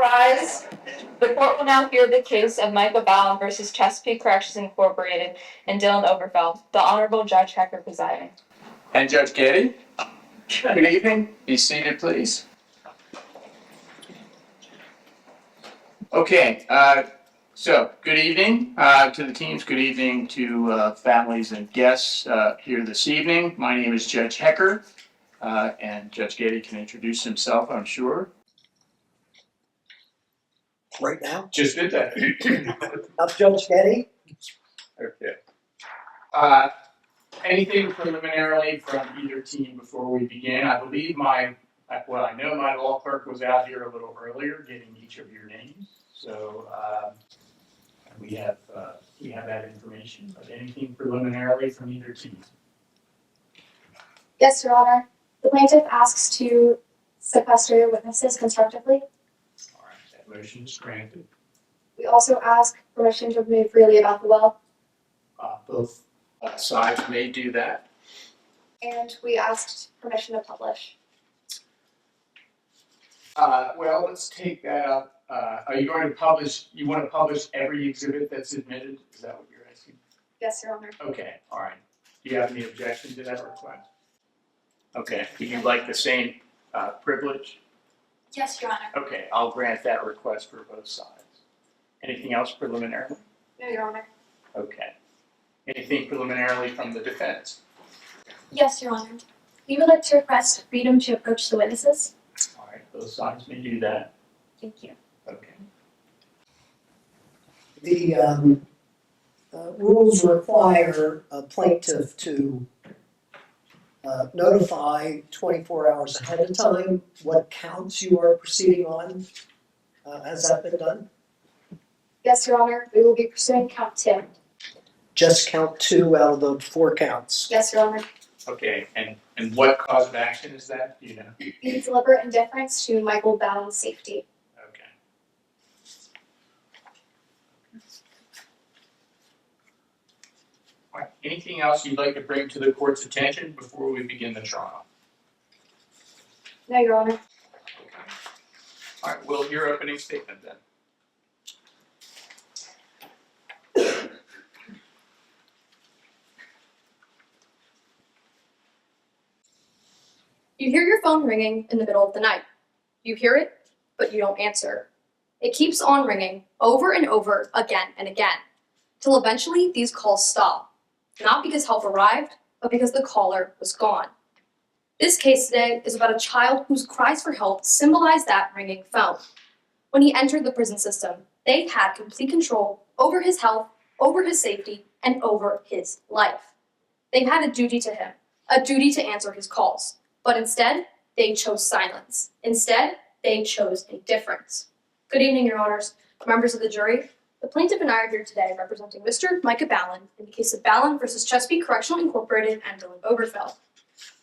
rise. The court will now hear the case of Micah Ballan versus Chesapeake Corrections Incorporated and Dylan Oberfeld. The Honorable Judge Hecker presiding. And Judge Getty. Good evening. Be seated, please. Okay, so good evening to the teams. Good evening to families and guests here this evening. My name is Judge Hecker, and Judge Getty can introduce himself, I'm sure. Right now? Just did that. I'm Judge Getty. Okay. Anything preliminarily from either team before we begin? I believe I know my law clerk was out here a little earlier getting each of your names. So we have that information. But anything preliminarily from either team? Yes, Your Honor. The plaintiff asks to sequester witnesses constructively. All right, that motion is granted. We also ask permission to remain freely about the well. Both sides may do that. And we asked permission to publish. Well, let's take that up. Are you going to publish? You want to publish every exhibit that's admitted? Is that what you're asking? Yes, Your Honor. Okay, all right. Do you have any objection to that request? Okay. Do you like the same privilege? Yes, Your Honor. Okay, I'll grant that request for both sides. Anything else preliminarily? No, Your Honor. Okay. Anything preliminarily from the defense? Yes, Your Honor. We would like to request freedom to approach the witnesses. All right, both sides may do that. Thank you. Okay. The rules require a plaintiff to notify 24 hours ahead of time what counts you are proceeding on. Has that been done? Yes, Your Honor. We will be pursuing count 2. Just count 2 out of the 4 counts. Yes, Your Honor. Okay, and what cause of action is that? Do you know? The deliberate indifference to Michael Ballan's safety. Okay. All right, anything else you'd like to bring to the court's attention before we begin the trial? No, Your Honor. Okay. All right, well, your opening statement then. You hear your phone ringing in the middle of the night. You hear it, but you don't answer. It keeps on ringing over and over again and again, till eventually these calls stop. Not because help arrived, but because the caller was gone. This case today is about a child whose cries for help symbolize that ringing phone. When he entered the prison system, they had complete control over his health, over his safety, and over his life. They had a duty to him, a duty to answer his calls. But instead, they chose silence. Instead, they chose indifference. Good evening, Your Honors, members of the jury. The plaintiff and I are here today representing Mr. Micah Ballan in the case of Ballan versus Chesapeake Corrections Incorporated and Dylan Oberfeld.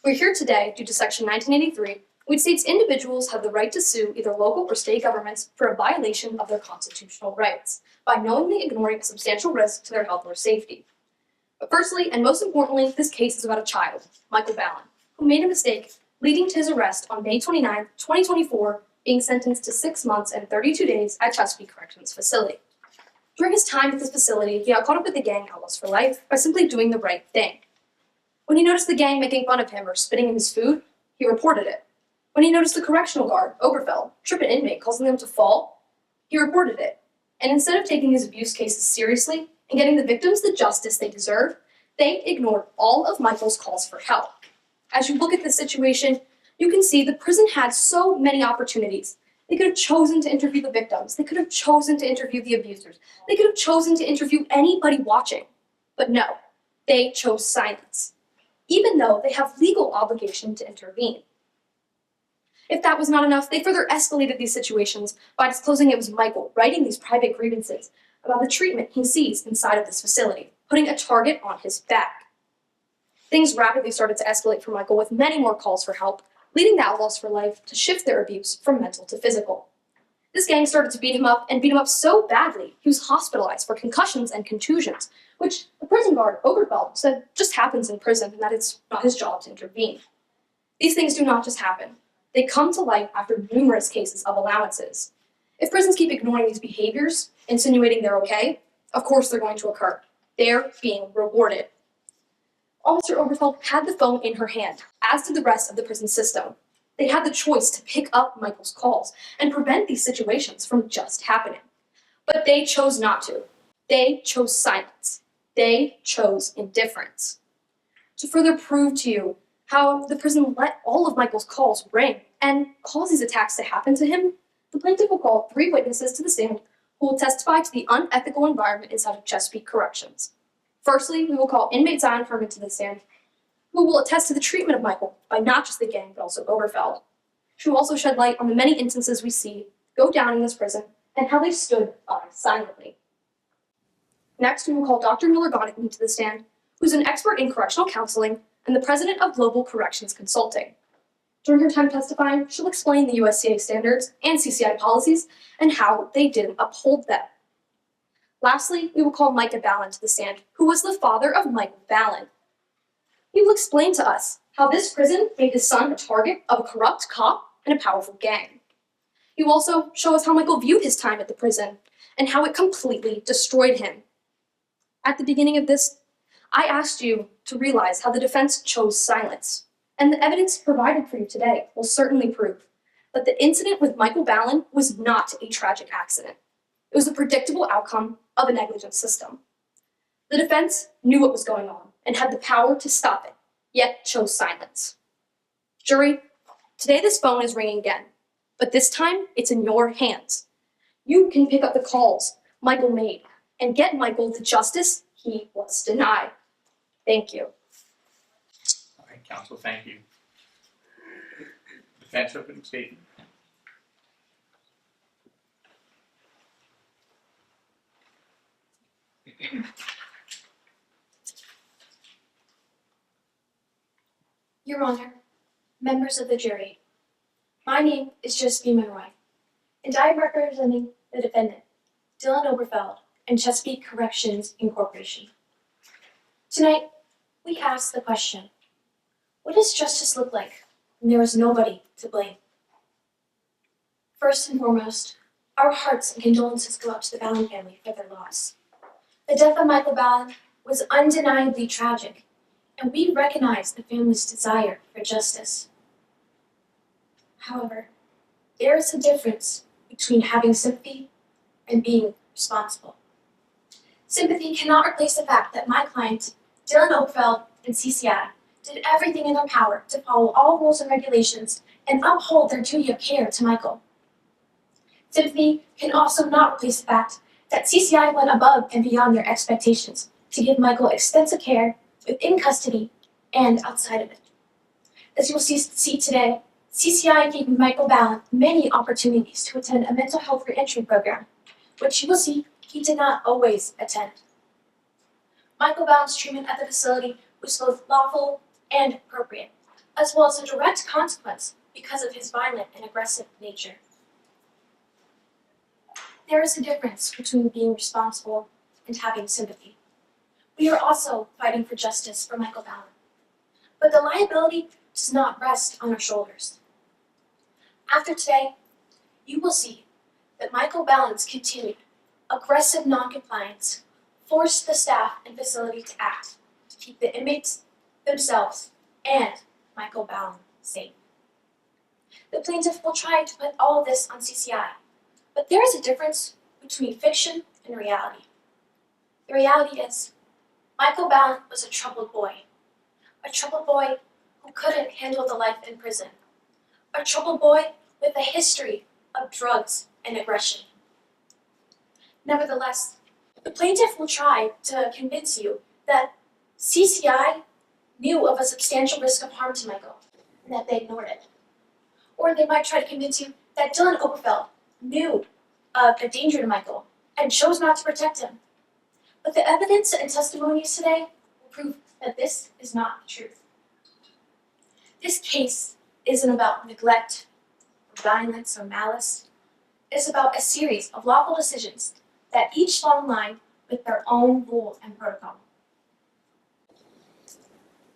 We're here today due to Section 1983, which states individuals have the right to sue either local or state governments for a violation of their constitutional rights by knowingly ignoring a substantial risk to their health or safety. But firstly, and most importantly, this case is about a child, Michael Ballan, who made a mistake leading to his arrest on May 29, 2024, being sentenced to 6 months and 32 days at Chesapeake Corrections facility. During his time at this facility, he got caught up with the gang Outlaws for Life by simply doing the right thing. When he noticed the gang making fun of him or spitting in his food, he reported it. When he noticed the correctional guard, Oberfeld, trip an inmate causing them to fall, he reported it. And instead of taking his abuse cases seriously and getting the victims the justice they deserve, they ignored all of Michael's calls for help. As you look at this situation, you can see the prison had so many opportunities. They could have chosen to interview the victims. They could have chosen to interview the abusers. They could have chosen to interview anybody watching. But no, they chose silence, even though they have legal obligation to intervene. If that was not enough, they further escalated these situations by disclosing it was Michael writing these private grievances about the treatment he sees inside of this facility, putting a target on his back. Things rapidly started to escalate for Michael with many more calls for help, leading the Outlaws for Life to shift their abuse from mental to physical. This gang started to beat him up so badly, he was hospitalized for concussions and contusions, which the prison guard, Oberfeld, said just happens in prison and that it's not his job to intervene. These things do not just happen. They come to light after numerous cases of allowances. If prisons keep ignoring these behaviors, insinuating they're okay, of course they're going to occur. They're being rewarded. Officer Oberfeld had the phone in her hand, as did the rest of the prison system. They had the choice to pick up Michael's calls and prevent these situations from just happening. But they chose not to. They chose silence. They chose indifference. To further prove to you how the prison let all of Michael's calls ring and cause these attacks to happen to him, the plaintiff will call 3 witnesses to the stand who will testify to the unethical environment inside of Chesapeake Corrections. Firstly, we will call inmate Zion Herman to the stand, who will attest to the treatment of Michael by not just the gang, but also Oberfeld. She will also shed light on the many instances we see go down in this prison and how they stood by silently. Next, we will call Dr. Miller-Gonigan to the stand, who's an expert in correctional counseling and the president of Global Corrections Consulting. During her time testifying, she'll explain the USCA standards and CCI policies and how they didn't uphold them. Lastly, we will call Micah Ballan to the stand, who was the father of Micah Ballan. He will explain to us how this prison made his son a target of a corrupt cop and a powerful gang. He will also show us how Michael viewed his time at the prison and how it completely destroyed him. At the beginning of this, I asked you to realize how the defense chose silence, and the evidence provided for you today will certainly prove that the incident with Michael Ballan was not a tragic accident. It was a predictable outcome of a negligent system. The defense knew what was going on and had the power to stop it, yet chose silence. Jury, today this phone is ringing again, but this time it's in your hands. You can pick up the calls Michael made and get Michael the justice he was denied. Thank you. All right, counsel, thank you. Defense opening statement. Your Honor, members of the jury, my name is Josephine Monroy, and I am representing the defendant, Dylan Oberfeld, and Chesapeake Corrections Incorporation. Tonight, we ask the question, what does justice look like when there is nobody to blame? First and foremost, our hearts and condolences go out to the Ballan family for their loss. The death of Micah Ballan was undeniably tragic, and we recognize the family's desire for justice. However, there is a difference between having sympathy and being responsible. Sympathy cannot replace the fact that my client, Dylan Oberfeld, and CCI did everything in their power to follow all rules and regulations and uphold their duty of care to Michael. Sympathy can also not replace the fact that CCI went above and beyond their expectations to give Michael extensive care within custody and outside of it. As you will see today, CCI gave Michael Ballan many opportunities to attend a mental health reentry program, which you will see he did not always attend. Michael Ballan's treatment at the facility was both lawful and appropriate, as well as a direct consequence because of his violent and aggressive nature. There is a difference between being responsible and having sympathy. We are also fighting for justice for Michael Ballan, but the liability does not rest on our shoulders. After today, you will see that Michael Ballan's continued aggressive noncompliance forced the staff and facility to act to keep the inmates, themselves, and Michael Ballan safe. The plaintiff will try to put all of this on CCI, but there is a difference between fiction and reality. The reality is, Michael Ballan was a troubled boy who couldn't handle the life in prison, a troubled boy with a history of drugs and aggression. Nevertheless, the plaintiff will try to convince you that CCI knew of a substantial risk of harm to Michael and that they ignored it. Or they might try to convince you that Dylan Oberfeld knew of a danger to Michael and chose not to protect him. But the evidence and testimonies today will prove that this is not the truth. This case isn't about neglect, or violence, or malice. It's about a series of lawful decisions that each fall in line with their own rule and protocol.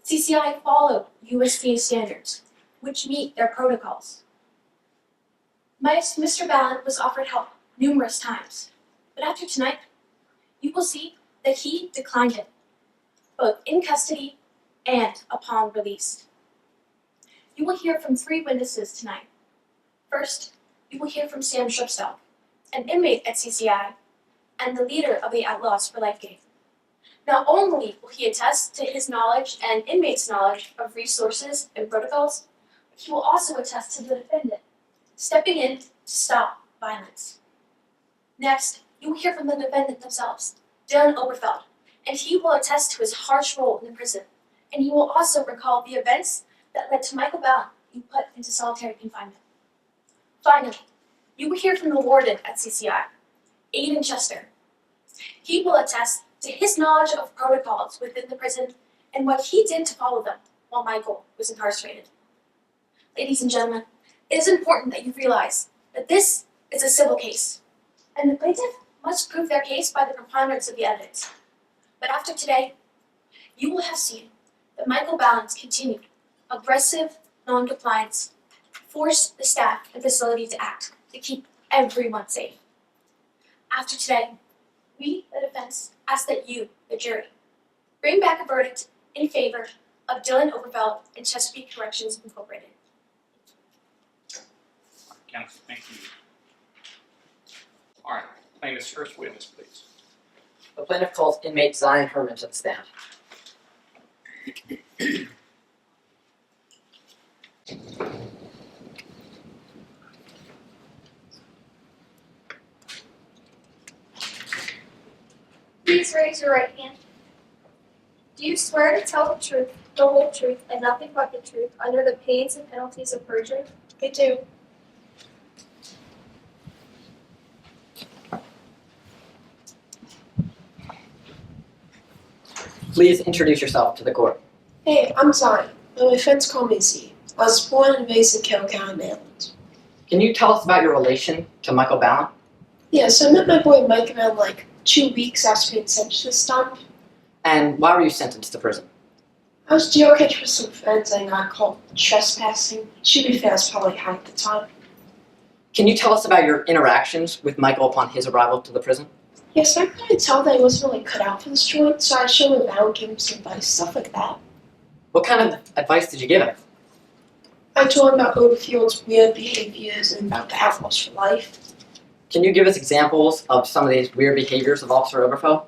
CCI followed USDA standards, which meet their protocols. Mr. Ballan was offered help numerous times. But after tonight, you will see that he declined it, both in custody and upon release. You will hear from 3 witnesses tonight. First, you will hear from Sam Shipstock, an inmate at CCI and the leader of the Outlaws for Life gang. Not only will he attest to his knowledge and inmates' knowledge of resources and protocols, but he will also attest to the defendant stepping in to stop violence. Next, you will hear from the defendant themselves, Dylan Oberfeld, and he will attest to his harsh role in the prison, and he will also recall the events that led to Micah Ballan being put into solitary confinement. Finally, you will hear from the warden at CCI, Aiden Chester. He will attest to his knowledge of protocols within the prison and what he did to follow them while Michael was incarcerated. Ladies and gentlemen, it is important that you realize that this is a civil case, and the plaintiff must prove their case by the preponderance of the evidence. But after today, you will have seen that Michael Ballan's continued aggressive non-compliance forced the staff and facility to act to keep everyone safe. After today, we, the defense, ask that you, the jury, bring back a verdict in favor of Dylan Oberfeld and Chesapeake Corrections Incorporated. Counsel, thank you. All right, plaintiff's first witness, please. The plaintiff calls inmate Zion Herman to the stand. Please raise your right hand. Do you swear to tell the truth, the whole truth, and nothing but the truth under the pains and penalties of perjury? I do. Please introduce yourself to the court. Hey, I'm Zion, but my friends call me Z. I was born and raised in Carroll County, Maryland. Can you tell us about your relation to Michael Ballan? Yeah, so I met my boy Mike around like 2 weeks after being sentenced this time. And why were you sentenced to prison? I was geocaching with some friends and I got caught trespassing. To be fair, I was probably high at the time. Can you tell us about your interactions with Michael upon his arrival to the prison? Yeah, so I could really tell that he wasn't really cut out for this joint, so I showed him around, gave him some advice, stuff like that. What kind of advice did you give him? I told him about Oberfield's weird behaviors and about the Outlaws for Life. Can you give us examples of some of these weird behaviors of Officer Oberfeld?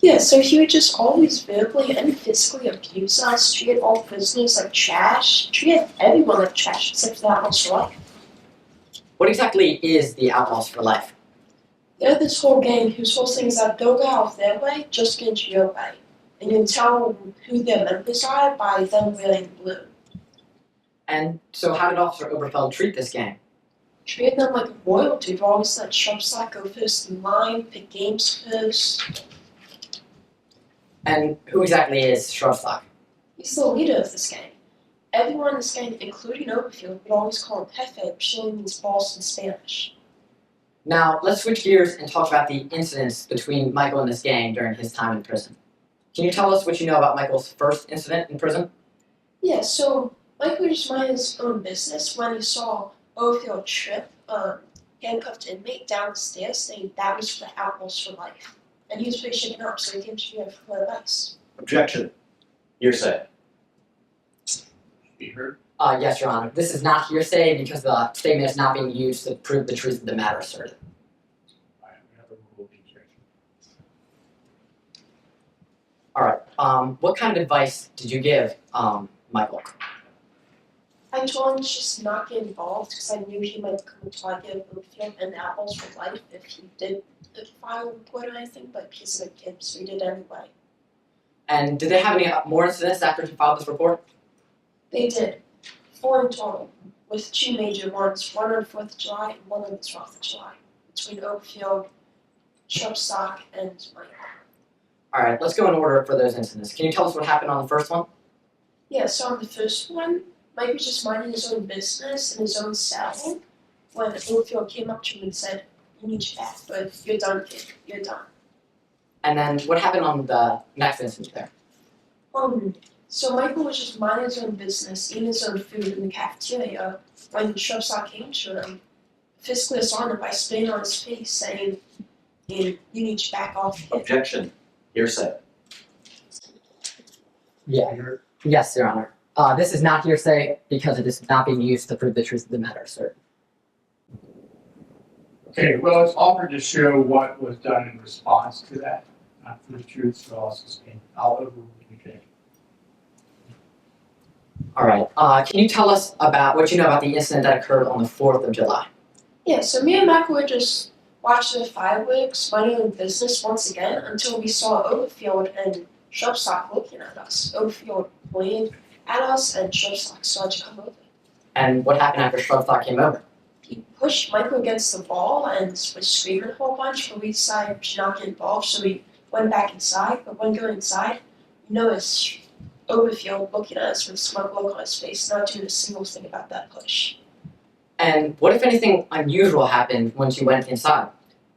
Yeah, so he would just always verbally and physically abuse us, treat all prisoners like trash, treat everyone like trash except for the Outlaws for Life. What exactly is the Outlaws for Life? They're this whole gang whose whole thing is that they'll go out their way just get into your way. And you can tell who their members are by them wearing blue. And so how did Officer Oberfeld treat this gang? Treat them like royalty. They always let Shopstock go first in line, pick games first. And who exactly is Shropstock? He's the leader of this gang. Everyone in this gang, including Oberfield, would always call him Jefe, which really means boss in Spanish. Now, let's switch gears and talk about the incidents between Michael and this gang during his time in prison. Can you tell us what you know about Michael's first incident in prison? Yeah, so Michael just minded his own business when he saw Oberfield trip handcuffed inmate down the stairs saying that was for the Outlaws for Life. And he was pretty shaken up, so he came to me for advice. Objection. Hearsay. Be heard. Yes, Your Honor. This is not hearsay because the statement is not being used to prove the truth of the matter asserted. All right, we have a rule of objection. All right. What kind of advice did you give Michael? I told him to just not get involved because I knew he might come to target Oberfield and the Outlaws for Life if he did file a report or anything, but he's a kid, so he did anyway. And did they have any more incidents after he filed this report? They did. 4 in total, with 2 major ones, one on the 4th of July and one on the 12th of July, between Oberfield, Shopstock, and Michael. All right, let's go in order for those incidents. Can you tell us what happened on the first one? Yeah, so on the first one, Mike was just minding his own business in his own cell when Oberfield came up to him and said, "You need your back, but you're done, kid. You're done." And then what happened on the next incident there? So Michael was just minding his own business, eating his own food in the cafeteria when Shopstock came to him, physically assaulted him by spitting on his face, saying, "You need to back off." Objection. Hearsay. Yes, Your Honor. This is not hearsay because it is not being used to prove the truth of the matter, sir. Okay, well, it's offered to show what was done in response to that, not for the truth, so I'll sustain. I'll overrule the objection. All right. Can you tell us about what you know about the incident that occurred on the 4th of July? Yeah, so me and Michael were just watching the fireworks, minding our business once again, until we saw Oberfeld and Shubstock looking at us. Oberfeld pointed at us, and Shubstock started to come over. And what happened after Shrubstock came over? He pushed Michael against the wall and was screaming a whole bunch, but we decided to not get involved, so we went back inside. But when going inside, we noticed Oberfeld looking at us with a smug look on his face, not doing a single thing about that push. And what, if anything, unusual happened once you went inside?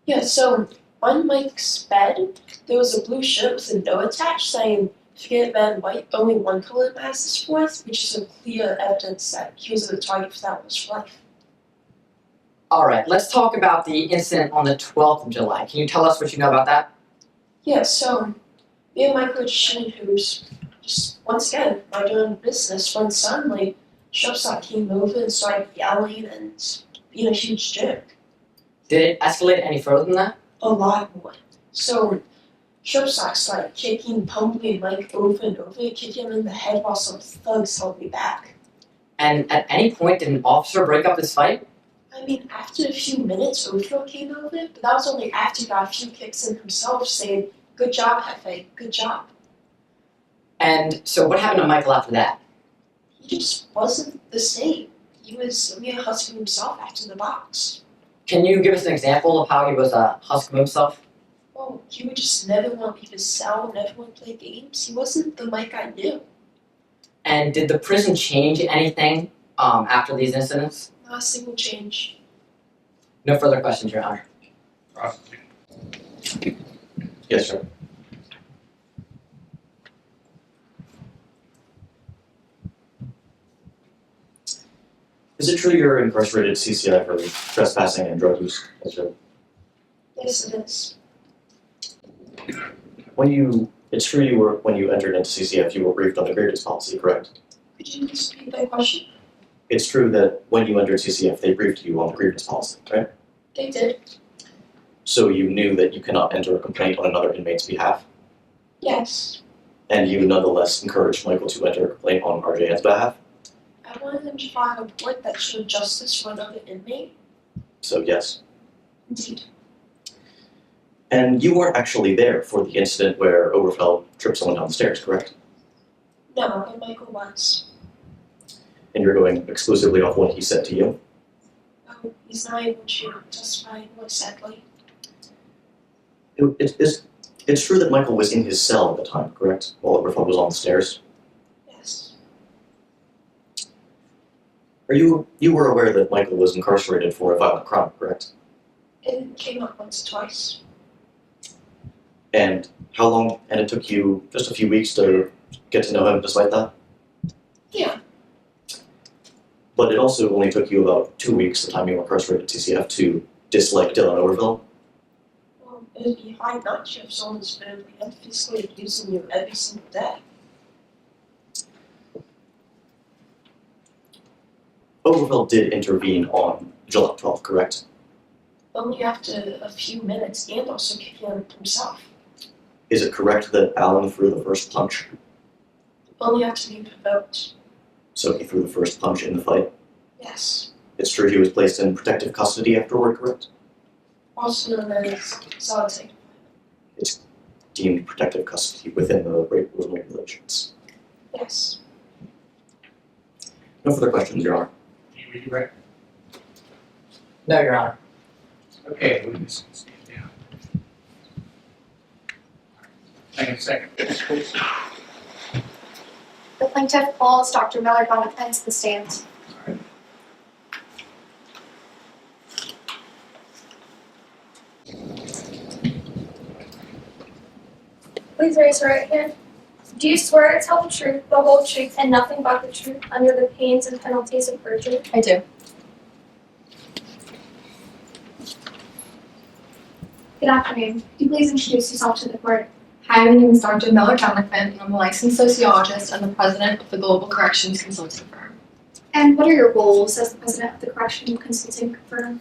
Yeah, so on Mike's bed, there was a blue shirt with a note attached saying, "Forget man in white, only one color matters this forth," which is a clear evidence that he was the target for that was for life. All right, let's talk about the incident on the 12th of July. Can you tell us what you know about that? Yeah, so me and Mike were just shooting hoops, just once again, minding our own business, when suddenly Shubstock came over and started yelling and being a huge jerk. Did it escalate any further than that? A lot more. So Shubstock started kicking, pummeling Mike over and over, kicking him in the head while some thugs held me back. And at any point, did an officer break up this fight? I mean, after a few minutes, Oberfeld came over, but that was only after he got a few kicks in himself, saying, "Good job, Hefe, good job." And so what happened to Michael after that? He just wasn't the same. He was a mere husk of himself after the box. Can you give us an example of how he was a husk of himself? Well, he would just never want to leave his cell, never want to play games. He wasn't the Mike I knew. And did the prison change anything after these incidents? Not a single change. No further questions, Your Honor. Prosecutor. Yes, sir. Is it true you're incarcerated at CCI for trespassing and drug use? Yes, sir. Yes, it is. It's true when you entered into CCF, you were briefed on the grievance policy, correct? Could you just repeat that question? It's true that when you entered CCF, they briefed you on the grievance policy, right? They did. So you knew that you cannot enter a complaint on another inmate's behalf, Yes. and you nonetheless encouraged Michael to enter a complaint on RJN's behalf. I wanted him to file a report that showed justice for another inmate. So yes. Indeed. And you weren't actually there for the incident where Oberfeld tripped someone down the stairs, correct? No, but Michael was. And you're going exclusively off what he said to you? No, he's not able to testify anymore, sadly. It's true that Michael was in his cell at the time, correct? While Oberfeld was on the stairs. Yes. You were aware that Michael was incarcerated for a violent crime, correct? It came up once or twice. And how long? And it took you just a few weeks to get to know him despite that? Yeah. But it also only took you about 2 weeks, the time you were incarcerated at TCF, to dislike Dylan Oberfeld? Well, it would be hard not to if someone's verbally and physically abusing you every single day. Oberfeld did intervene on July 12th, correct? Only after a few minutes, and also kicking him himself. Is it correct that Ballan threw the first punch? Only after being provoked. So he threw the first punch in the fight? Yes. It's true he was placed in protective custody afterward, correct? Also known as solitary. Deemed protective custody within the rape rules and regulations. Yes. No further questions, Your Honor. You ready? No, Your Honor. Okay, witness can stand down. Hang on a second, please. The plaintiff calls Dr. Miller on defense the stand. Please raise your right hand. Do you swear to tell the truth, the whole truth, and nothing but the truth under the pains and penalties of perjury? I do. Good afternoon. Could you please introduce yourself to the court? Hi, my name is Dr. Miller Donovan, and I'm a licensed sociologist and the president of the Global Corrections Consulting Firm. And what are your roles as the president of the correction consulting firm?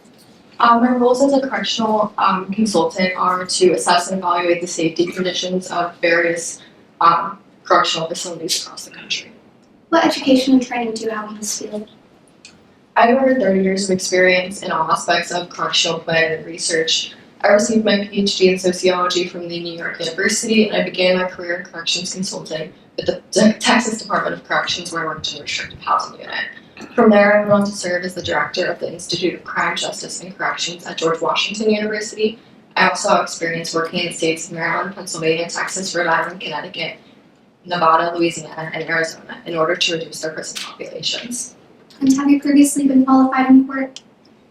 My roles as a correctional consultant are to assess and evaluate the safety conditions of various correctional facilities across the country. What education and training do you have in this field? I have over 30 years of experience in all aspects of correctional planning and research. I received my PhD in sociology from the New York University, and I began my career in corrections consulting with the Texas Department of Corrections, where I worked in a restrictive housing unit. From there, I went on to serve as the director of the Institute of Crime, Justice, and Corrections at George Washington University. I also have experience working in the states of Maryland, Pennsylvania, Texas, Rhode Island, Connecticut, Nevada, Louisiana, and Arizona in order to reduce their prison populations. And have you previously been qualified in court?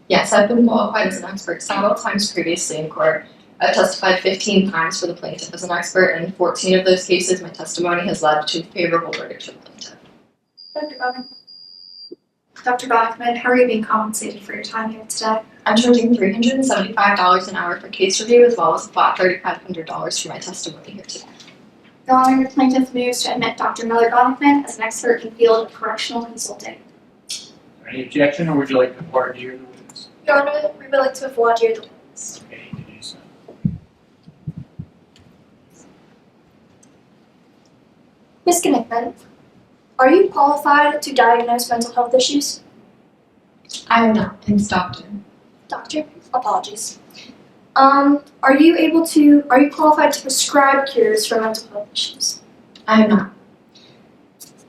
Yes, I've been qualified as an expert several times previously in court. I've testified 15 times for the plaintiff as an expert, and in 14 of those cases, my testimony has led to a favorable verdict for the plaintiff. Dr. Bachman, how are you being compensated for your time here today? I'm charging $375 an hour for case review, as well as a flat $3,500 for my testimony here today. Your Honor, the plaintiff moves to admit Dr. Miller Donovan as an expert in the field of correctional consulting. Any objection, or would you like to voir dire the witness? Your Honor, we would like to voir dire the witness. Okay, to do so. Ms. Knickman, are you qualified to diagnose mental health issues? I am not, and it's doctor. Doctor, apologies. Are you qualified to prescribe cures for mental health issues? I am not.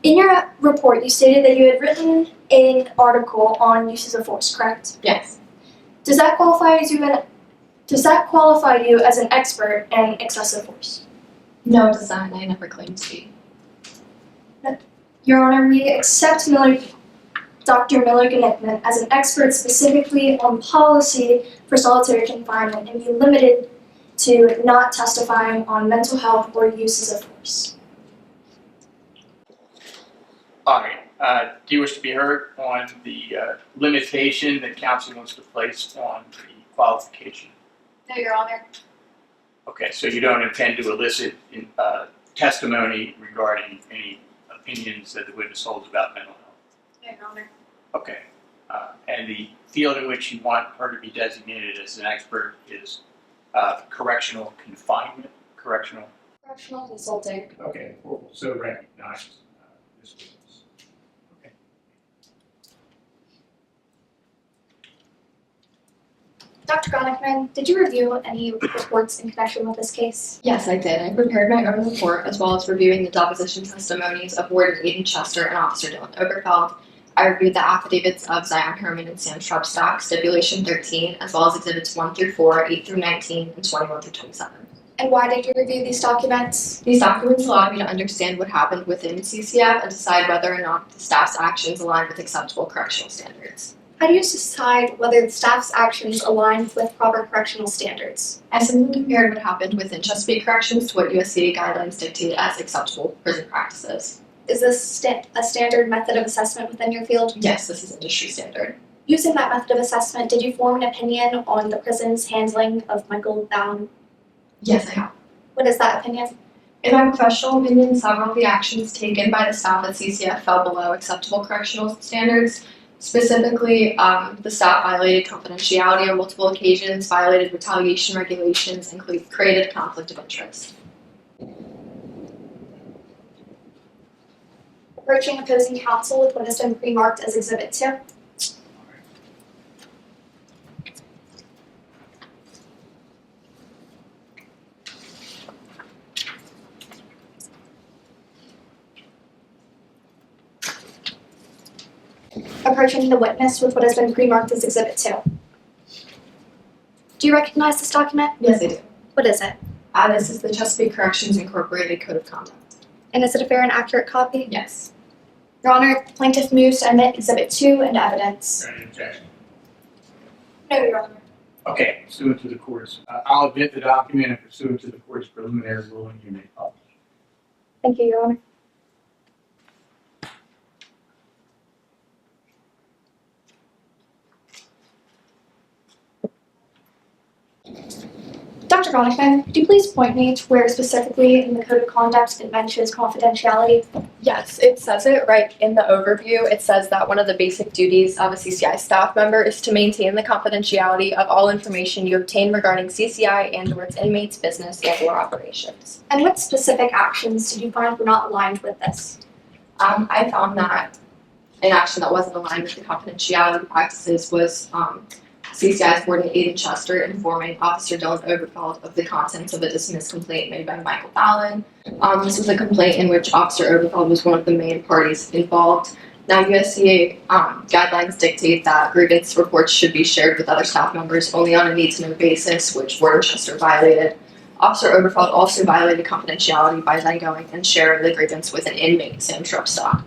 In your report, you stated that you had written an article on uses of force, correct? Yes. Does that qualify you as an expert in excessive force? No, it does not, and I never claimed to be. Your Honor, we accept Dr. Miller Knickman as an expert specifically on policy for solitary confinement and be limited to not testifying on mental health or uses of force. All right, do you wish to be heard on the limitation that counsel wants to place on the qualification? No, Your Honor. Okay, so you don't intend to elicit testimony regarding any opinions that the witness holds about mental health? No, Your Honor. Okay, and the field in which you want her to be designated as an expert is correctional confinement, correctional? Correctional consulting. Okay, we'll so recognize this witness. Okay. Dr. Gonickman, did you review any reports in connection with this case? Yes, I did. I prepared my own report, as well as reviewing the deposition testimonies of Warden Aiden Chester and Officer Dylan Oberfeld. I reviewed the affidavits of Zion Herman and Sam Shrubstock, Stipulation 13, as well as Exhibits 1 through 4, 8 through 19, and 21 through 27. And why did you review these documents? These documents allowed me to understand what happened within CCF and decide whether or not the staff's actions aligned with acceptable correctional standards. How do you decide whether the staff's actions align with proper correctional standards? I simply compared what happened within Chesapeake Corrections to what USC guidelines dictate as acceptable prison practices. Is this a standard method of assessment within your field? Yes, this is industry standard. Using that method of assessment, did you form an opinion on the prison's handling of Michael Ballan? Yes, I have. What is that opinion? In my professional opinion, several of the actions taken by the staff at CCF fell below acceptable correctional standards. Specifically, the staff violated confidentiality on multiple occasions, violated retaliation regulations, and created conflict of interest. Approaching opposing counsel with what has been pre-marked as Exhibit 2. Approaching the witness with what has been pre-marked as Exhibit 2. Do you recognize this document? Yes, I do. What is it? This is the Chesapeake Corrections Incorporated Code of Conduct. And is it a fair and accurate copy? Yes. Your Honor, the plaintiff moves to admit Exhibit 2 into evidence. Any objection? No, Your Honor. Okay, pursuant to the court's, I'll admit the document and pursuant to the court's preliminary ruling, you may publish. Thank you, Your Honor. Dr. Donovan, could you please point me to where specifically in the Code of Conduct it mentions confidentiality? Yes, it says it right in the overview. It says that one of the basic duties of a CCI staff member is to maintain the confidentiality of all information you obtain regarding CCI and/or its inmates' business and/or operations. And what specific actions did you find were not aligned with this? I found that an action that wasn't aligned with the confidentiality practices was CCI's Warden Aiden Chester informing Officer Dylan Oberfeld of the contents of a dismissed complaint made by Micah Ballan. This was a complaint in which Officer Oberfeld was one of the main parties involved. Now, USCA guidelines dictate that grievance reports should be shared with other staff members only on a need-to-know basis, which Warden Chester violated. Officer Oberfeld also violated confidentiality by then going and sharing the grievance with an inmate, Sam Shrubstock.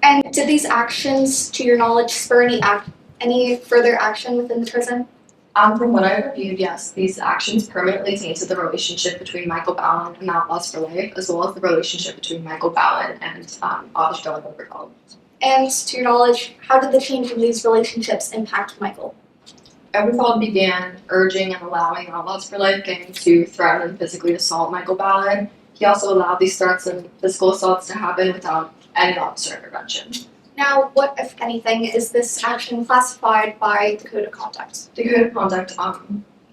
And did these actions, to your knowledge, spur any further action within the prison? From what I reviewed, yes, these actions permanently tainted the relationship between Michael Ballan and Outlaws for Life, as well as the relationship between Michael Ballan and Officer Dylan Oberfeld. And to your knowledge, how did the change in these relationships impact Michael? Oberfeld began urging and allowing Outlaws for Life gang to threaten and physically assault Michael Ballan. He also allowed these threats and physical assaults to happen without any officer intervention. Now, what, if anything, is this action classified by the Code of Conduct? The Code of Conduct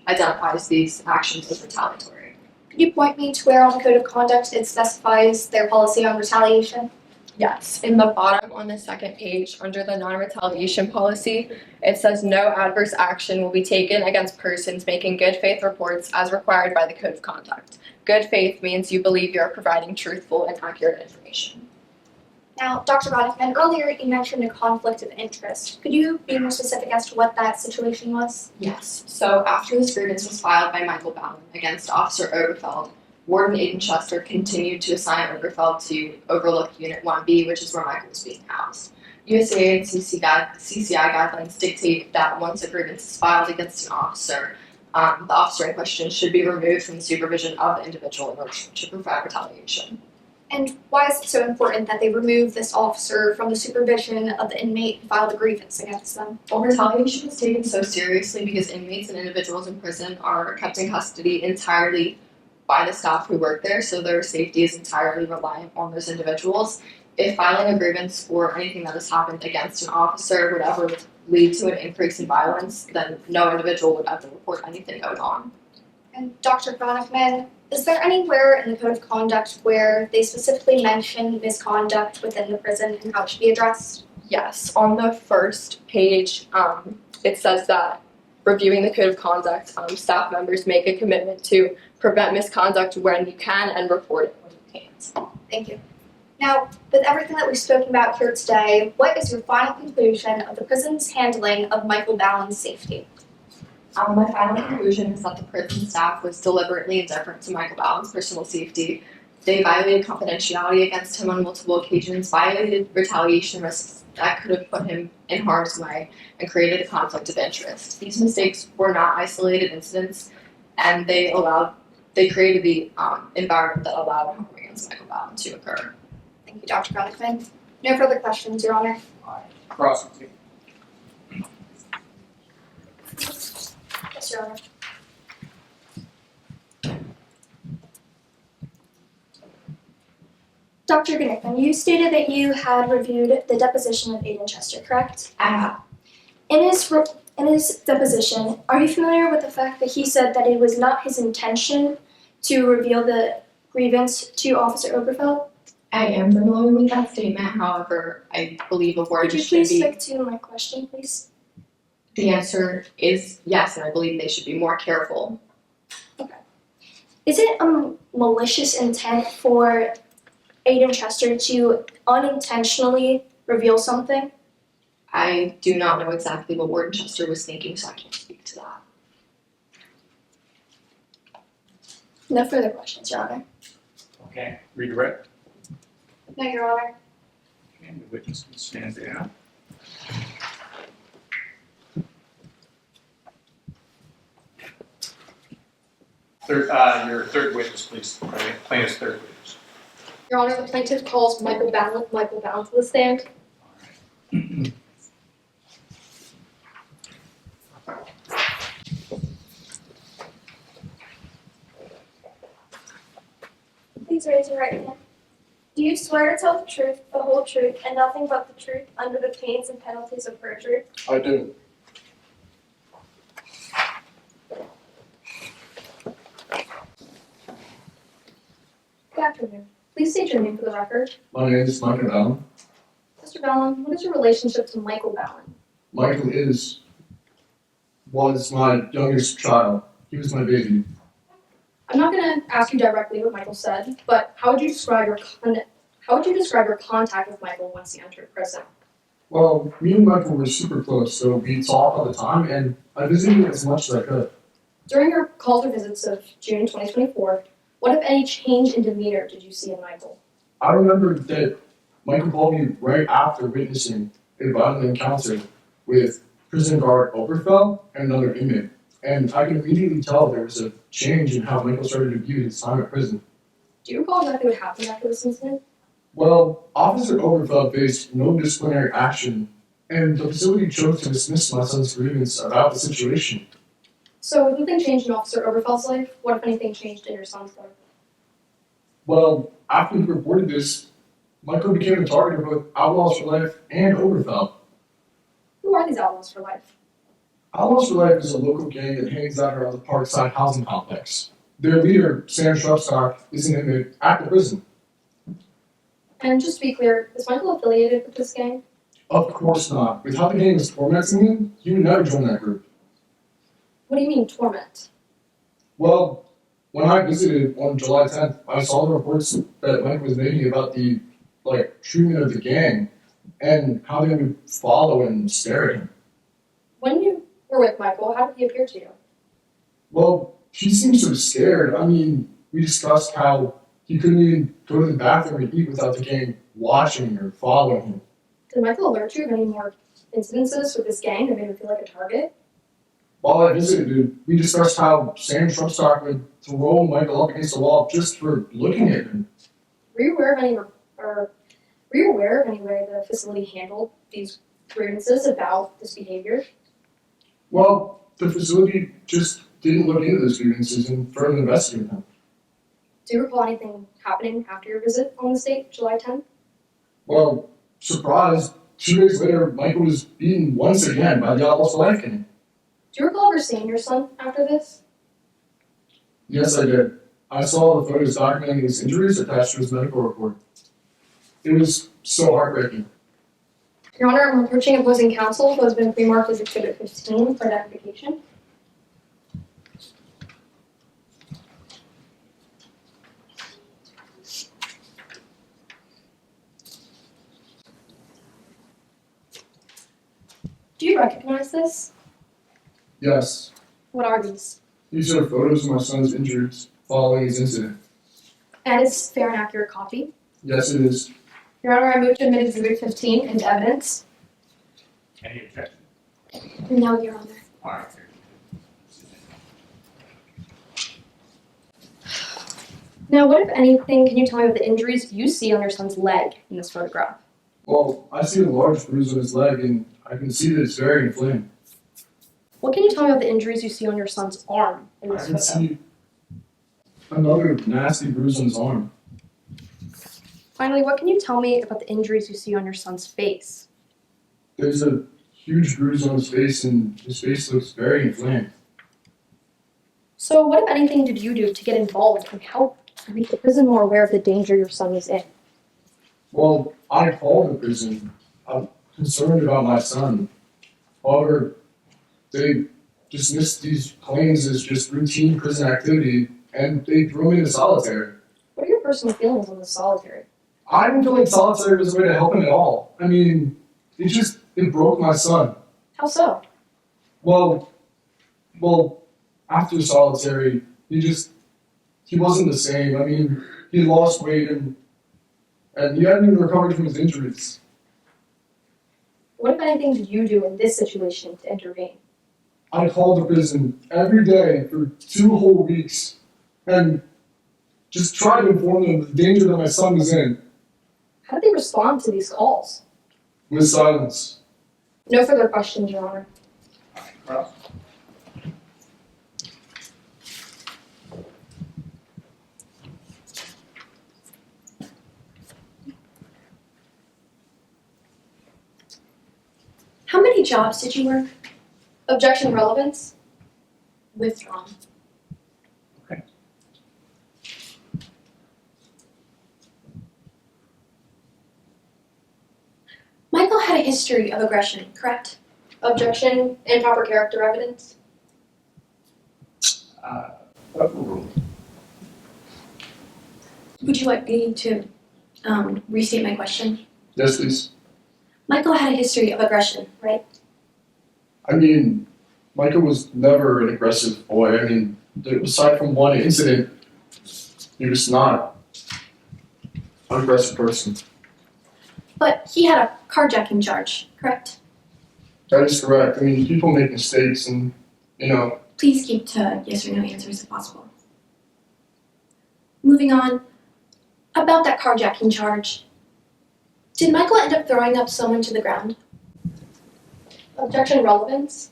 identifies these actions as retaliatory. Could you point me to where on the Code of Conduct it specifies their policy on retaliation? Yes, in the bottom on the second page, under the non-retaliation policy, it says no adverse action will be taken against persons making good faith reports as required by the Code of Conduct. Good faith means you believe you are providing truthful and accurate information. Now, Dr. Roddickman, earlier you mentioned a conflict of interest. Could you be more specific as to what that situation was? Yes, so after this grievance was filed by Michael Ballan against Officer Oberfeld, Warden Aiden Chester continued to assign Oberfeld to overlook Unit 1B, which is where Michael was being housed. USAA and CCI guidelines dictate that once a grievance is filed against an officer, the officer in question should be removed from the supervision of the individual in order to prevent retaliation. And why is it so important that they remove this officer from the supervision of the inmate who filed a grievance against them? Well, retaliation is taken so seriously because inmates and individuals in prison are kept in custody entirely by the staff who work there, so their safety is entirely reliant on those individuals. If filing a grievance for anything that has happened against an officer would ever lead to an increase in violence, then no individual would ever report anything going on. And Dr. Bronickman, is there anywhere in the Code of Conduct where they specifically mention misconduct within the prison and how it should be addressed? Yes, on the first page, it says that reviewing the Code of Conduct, staff members make a commitment to prevent misconduct when you can and report it when you can't. Thank you. Now, with everything that we've spoken about here today, what is your final conclusion of the prison's handling of Michael Ballan's safety? My final conclusion is that the prison staff was deliberately indifferent to Michael Ballan's personal safety. They violated confidentiality against him on multiple occasions, violated retaliation risks that could have put him in harm's way, and created a conflict of interest. These mistakes were not isolated incidents, and they created the environment that allowed harm against Michaal Ballan to occur. Thank you, Dr. Bronickman. No further questions, Your Honor. Cross-examination. Yes, Your Honor. Dr. Bronickman, you stated that you had reviewed the deposition of Aiden Chester, correct? I have. In his deposition, are you familiar with the fact that he said that it was not his intention to reveal the grievance to Officer Oberfeld? I am familiar with that statement, however, I believe a word Could you should please be. stick to my question, please? The answer is yes, and I believe they should be more careful. Is it a malicious intent for Aiden Chester to unintentionally reveal something? I do not know exactly what Warden Chester was thinking, so I can't speak to that. No further questions, Your Honor. Okay, redirect. No, Your Honor. And the witness can stand down. Your third witness, please. Plaintiff's third witness. Your Honor, the plaintiff calls Michael Ballan to the stand. please raise your right hand? Do you swear to tell the truth, the whole truth, and nothing but the truth under the pains and penalties of perjury? I do. Good afternoon. Please state your name for the record. My name is Micah Ballan. Mr. Ballan, what is your relationship to Michael Ballan? Michael was my youngest child. He was my baby. I'm not going to ask you directly what Michael said, but how would you describe your contact with Michael once he entered prison? Well, me and Michael were super close, so we talked all the time, and I visited him as much as I could. During your calls or visits of June 2024, what, if any, change in demeanor did you see in Michael? I remember that Michael called me right after witnessing a violent encounter with prison guard Oberfeld and another inmate, and I could immediately tell there was a change in how Michael started to view his time at prison. Do you recall exactly what happened after this incident? Well, Officer Oberfeld faced no disciplinary action, and the facility chose to dismiss my son's grievance about the situation. So, if nothing changed in Officer Oberfeld's life, what, if anything, changed in your son's life? Well, after he reported this, Michael became a target of both Outlaws for Life and Oberfeld. Who are these Outlaws for Life? Outlaws for Life is a local gang that hangs out around the Parkside housing complex. Their leader, Sam Shrubstock, is an inmate at the prison. And just to be clear, is Michael affiliated with this gang? Of course not. With how the gang is tormenting him, he would never join that group. What do you mean, torment? Well, when I visited on July 10th, I saw the reports that Mike was making about the treatment of the gang and how they would follow and stare at him. When you were with Michael, how did he appear to you? Well, he seemed so scared. I mean, we discussed how he couldn't even go to the bathroom and eat without the gang watching or following him. Did Michael alert you of any more incidences with this gang that made him feel like a target? While I visited, we discussed how Sam Shrubstock would throw Michael up against the wall just for looking at him. Were you aware of any way the facility handled these grievances about this behavior? Well, the facility just didn't look into those grievances and further investigate them. Do you recall anything happening after your visit on this date, July 10th? Well, surprise, 2 days later, Michael was beaten once again by the Outlaws for Life gang. Do you recall ever seeing your son after this? Yes, I did. I saw the photos documenting his injuries attached to his medical report. It was so heartbreaking. Your Honor, I'm approaching opposing counsel who has been pre-marked as Exhibit 15 for identification. Do you recognize this? Yes, What are these? these are photos of my son's injuries following his incident. And is fair and accurate copy? Yes, it is. Your Honor, I move to admit Exhibit 15 into evidence. Any objection? No, Your Honor. All right. Now, what, if anything, can you tell me about the injuries you see on your son's leg in this photograph? Well, I see a large bruise on his leg, and I can see that it's very inflamed. What can you tell me about the injuries you see on your son's arm in I this can photo? see another nasty bruise on his arm. Finally, what can you tell me about the injuries you see on your son's face? There's a huge bruise on his face, and his face looks very inflamed. So, what, if anything, did you do to get involved and help make the prison more aware of the danger your son is in? Well, I called the prison. I'm concerned about my son. However, they dismissed these claims as just routine prison activity, and they threw me into solitary. What are your personal feelings on the solitary? I didn't feel like solitary was a way to help him at all. I mean, it broke my son. How so? Well, after solitary, he wasn't the same. I mean, he lost weight and he hadn't even recovered from his injuries. What, if anything, did you do in this situation to intervene? I called the prison every day for 2 whole weeks and just tried to inform them of the danger that my son was in How did they respond to these calls? with silence. No further questions, Your Honor. All right, cross. jobs did you work? Objection relevance? Withdrawn. Michael had a history of aggression, correct? Objection, improper character evidence? Overruled. Would you like me to restate my question? Yes, please. Michael had a history of aggression, right? I mean, Micah was never an aggressive boy. I mean, aside from one incident, he was not an aggressive person. But he had a carjacking charge, correct? That is correct. I mean, people make mistakes and, Please keep to yes or no answers if possible. Moving on, about that carjacking charge, did Michael end up throwing up someone to the ground? Objection relevance?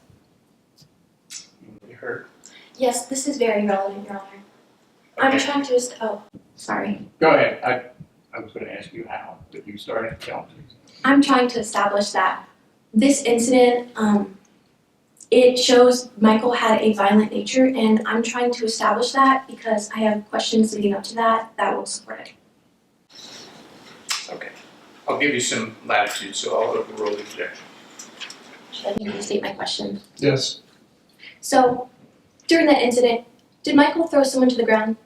You heard. Yes, this is very relevant, Your Honor. I'm trying to sorry. Go ahead. I was going to ask you how, but you started to tell me. I'm trying to establish that this incident, it shows Michael had a violent nature, and I'm trying to establish that because I have questions leading up to that will support it. Okay. I'll give you some latitude, so I'll overrule the objection. Should I restate my question? yes, So, during that incident, did Michael throw someone to the ground?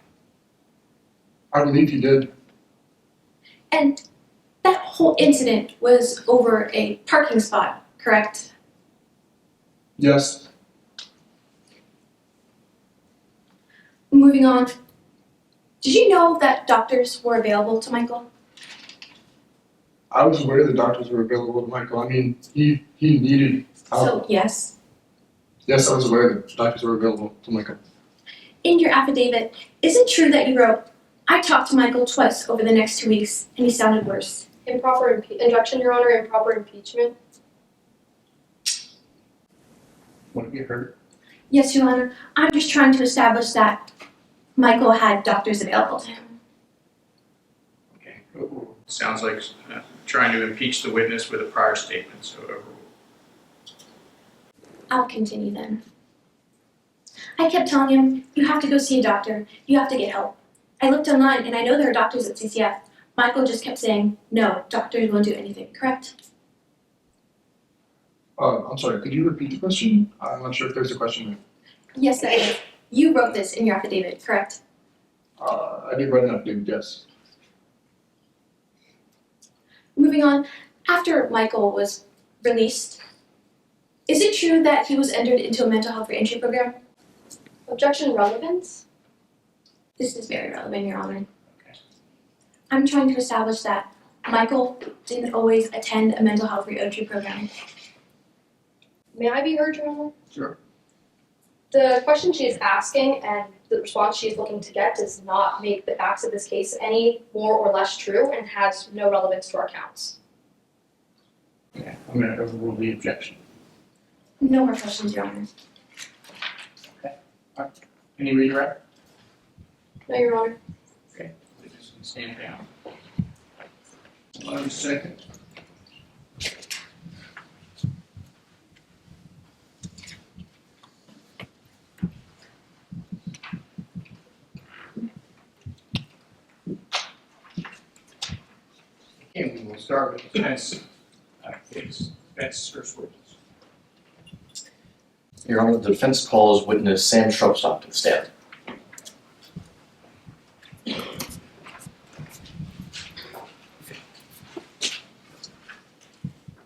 I believe he did. And that whole incident was over a parking spot, correct? Yes, Moving on, did you know that doctors were available to Michael? I was aware the doctors were available to Michael. I mean, he needed help. So, yes. Yes, I was aware that doctors were available to Michael. In your affidavit, is it true that you wrote, I talked to Michael twice over the next 2 weeks, and he sounded worse? Improper objection, Your Honor, improper impeachment? What have you heard? Yes, Your Honor. I'm just trying to establish that Michael had doctors available to him. Okay. Overruled. Sounds like trying to impeach the witness with a prior statement, so overruled. I'll continue then. I kept telling him, you have to go see a doctor. You have to get help. I looked online, and I know there are doctors at CCF. Michael just kept saying, no, doctors won't do anything, correct? I'm sorry, could you repeat the question? I'm not sure if there's a question there. Yes, there is. You wrote this in your affidavit, correct? I did write an update, yes. Moving on, after Michael was released, is it true that he was entered into a mental health reentry program? Objection relevance? This is very relevant, Your Honor. I'm trying to establish that Michael didn't always attend a mental health reentry program. May I be heard, Your Honor? Sure. The question she is asking and the response she is looking to get does not make the facts of this case any more or less true and has no relevance to our counts. Okay. I'm going to overrule the objection. No more questions, Your Honor. Any redirect? No, Your Honor. Okay. Witness can stand down. 1 second. Okay, we will start with the defense case. Defense first witness. Your Honor, the defense calls witness Sam Shrubstock to the stand.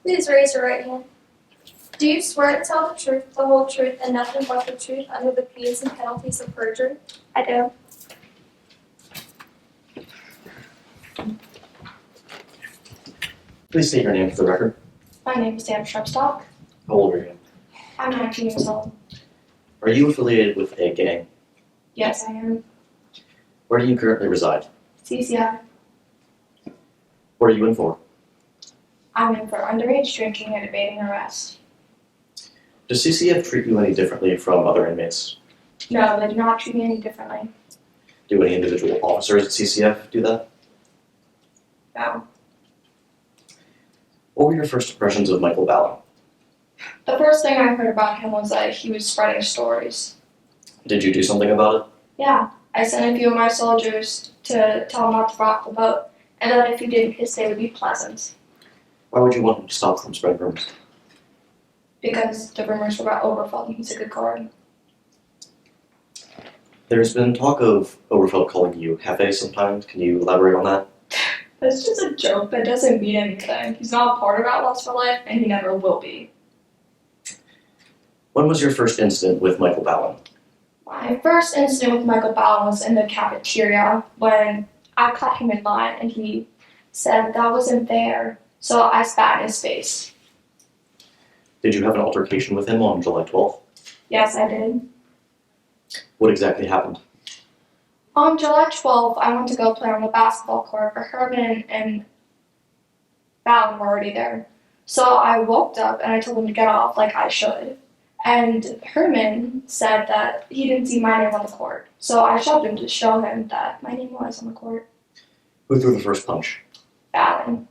Please raise your right hand. Do you swear to tell the truth, the whole truth, and nothing but the truth under the pleas and penalties of perjury? I do. Please state your name for the record. My name is Dan Shrubstock. How old are you? I'm 19 years old. Are you affiliated with a gang? Yes, I am. Where do you currently reside? CCI. What are you in for? I'm in for underage drinking and evading arrest. Does CCF treat you any differently from other inmates? No, they do not treat me any differently. Do any individual officers at CCF do that? No. What were your first impressions of Michael Ballan? The first thing I heard about him was that he was spreading stories. Did you do something about it? Yeah, I sent a few of my soldiers to tell him not to rock the boat, and that if he didn't, his day would be pleasant. Why would you want him to stop from spreading rumors? Because the rumors were about Oberfeld, and he's a good guard. There's been talk of Oberfeld calling you Hefe sometimes. Can you elaborate on that? That's just a joke that doesn't mean anything. He's not a part of Outlaws for Life, and he never will be. When was your first incident with Michael Ballan? My first incident with Micah Ballan was in the cafeteria when I caught him in line and he said that wasn't fair, so I spat in his face. Did you have an altercation with him on July 12th? Yes, I did. What exactly happened? On July 12th, I went to go play on the basketball court, but Herman and Ballan were already there. So I walked up and I told him to get off like I should. And Herman said that he didn't see my name on the court. So I shoved him to show him that my name was on the court. Who threw the first punch? Ballan.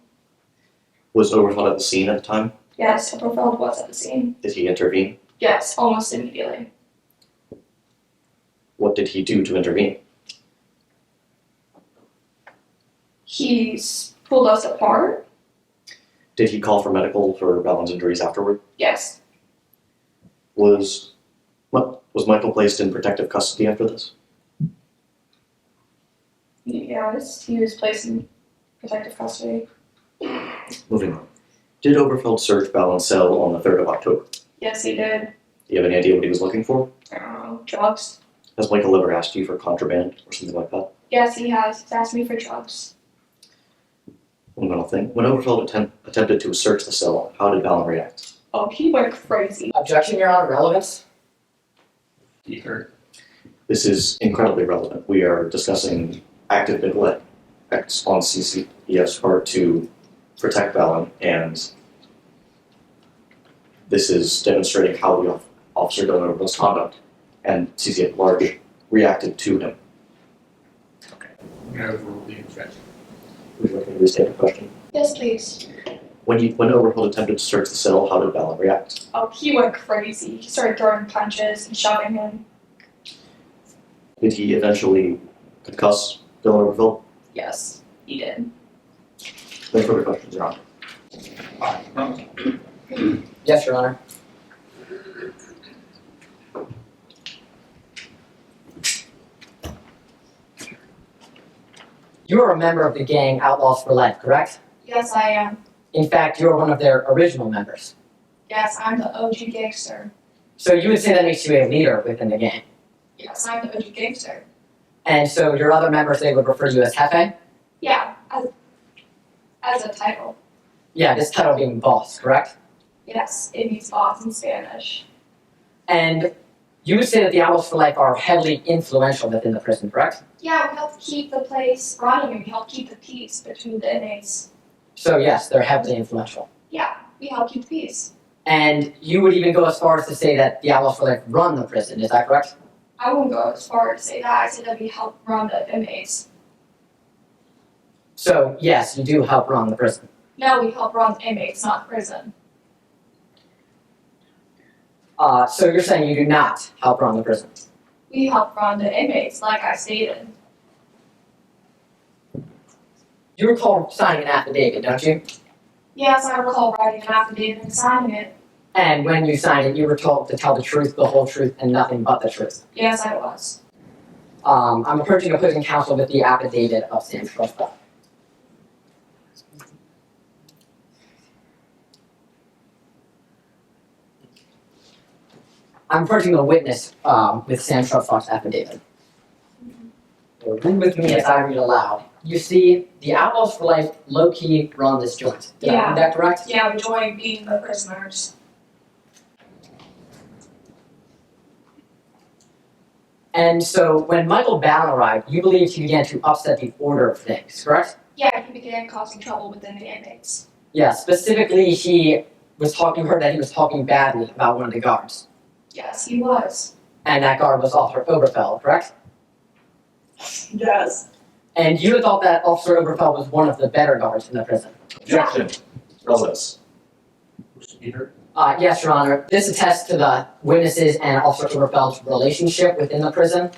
Was Oberfeld at the scene at the time? Yes, Oberfeld was at the scene. Did he intervene? Yes, almost immediately. What did he do to intervene? He's pulled us apart. Did he call for medical for Ballan's injuries afterward? Yes. Was Michael placed in protective custody after this? Yes, he was placed in protective custody. Moving on. Did Oberfeld search Ballan's cell on the 3rd of October? Yes, he did. Do you have any idea what he was looking for? Drugs. Has Michael ever asked you for contraband or something like that? Yes, he has. He's asked me for drugs. One final thing. When Oberfeld attempted to search the cell, how did Ballan react? Oh, he went crazy. Objection, Your Honor, relevance? Speaker. This is incredibly relevant. We are discussing active neglect on CCPS part to protect Ballan, and this is demonstrating how the Officer Dylan Oberfeld's conduct and CCPS at large reacted to him. Okay. I'm going to overrule the objection. Would you like me to restate the question? Yes, please. When Oberfeld attempted to search the cell, how did Ballan react? Oh, he went crazy. He started throwing punches and shoving him. Did he eventually concuss Dylan Oberfeld? Yes, he did. No further questions, Your Honor. Yes, Your Honor. You are a member of the gang Outlaws for Life, correct? Yes, I am. In fact, you are one of their original members. Yes, I'm the OG gangster. So you would say that makes you a leader within the gang. Yes, I'm the OG gangster. And so your other members, they would refer to you as Jefe? Yeah, as a title. Yeah, this title being boss, correct? Yes, it means boss in Spanish. And you would say that the Outlaws for Life are heavily influential within the prison, correct? Yeah, we help keep the place running and we help keep the peace between the inmates. So yes, they're heavily influential. Yeah, we help keep the peace. And you would even go as far as to say that the Outlaws for Life run the prison, is that correct? I wouldn't go as far as to say that. I say that we help run the inmates. So yes, you do help run the prison. No, we help run the inmates, not prison. So you're saying you do not help run the prison? We help run the inmates, like I stated. You recall signing an affidavit, don't you? Yes, I recall writing an affidavit and signing it. And when you signed it, you were told to tell the truth, the whole truth, and nothing but the truth. Yes, I was. I'm approaching opposing counsel with the affidavit of Sam Schroeder. I'm approaching the witness with Sam Schroeder's affidavit. Read with me as I read aloud. You see, the Outlaws for Life low-key run this joint. Did I read that correct? Yeah, we enjoy being the prisoners. And so when Michael Ballan arrived, you believed he began to upset the order of things, correct? Yeah, he began causing trouble within the inmates. Yeah, specifically you heard that he was talking badly about one of the guards. Yes, he was. And that guard was Officer Oberfeld, correct? Yes. And you thought that Officer Oberfeld was one of the better guards in the prison. Objection. Relevance. Peter? Yes, Your Honor. This attests to the witnesses and Officer Oberfeld's relationship within the prison,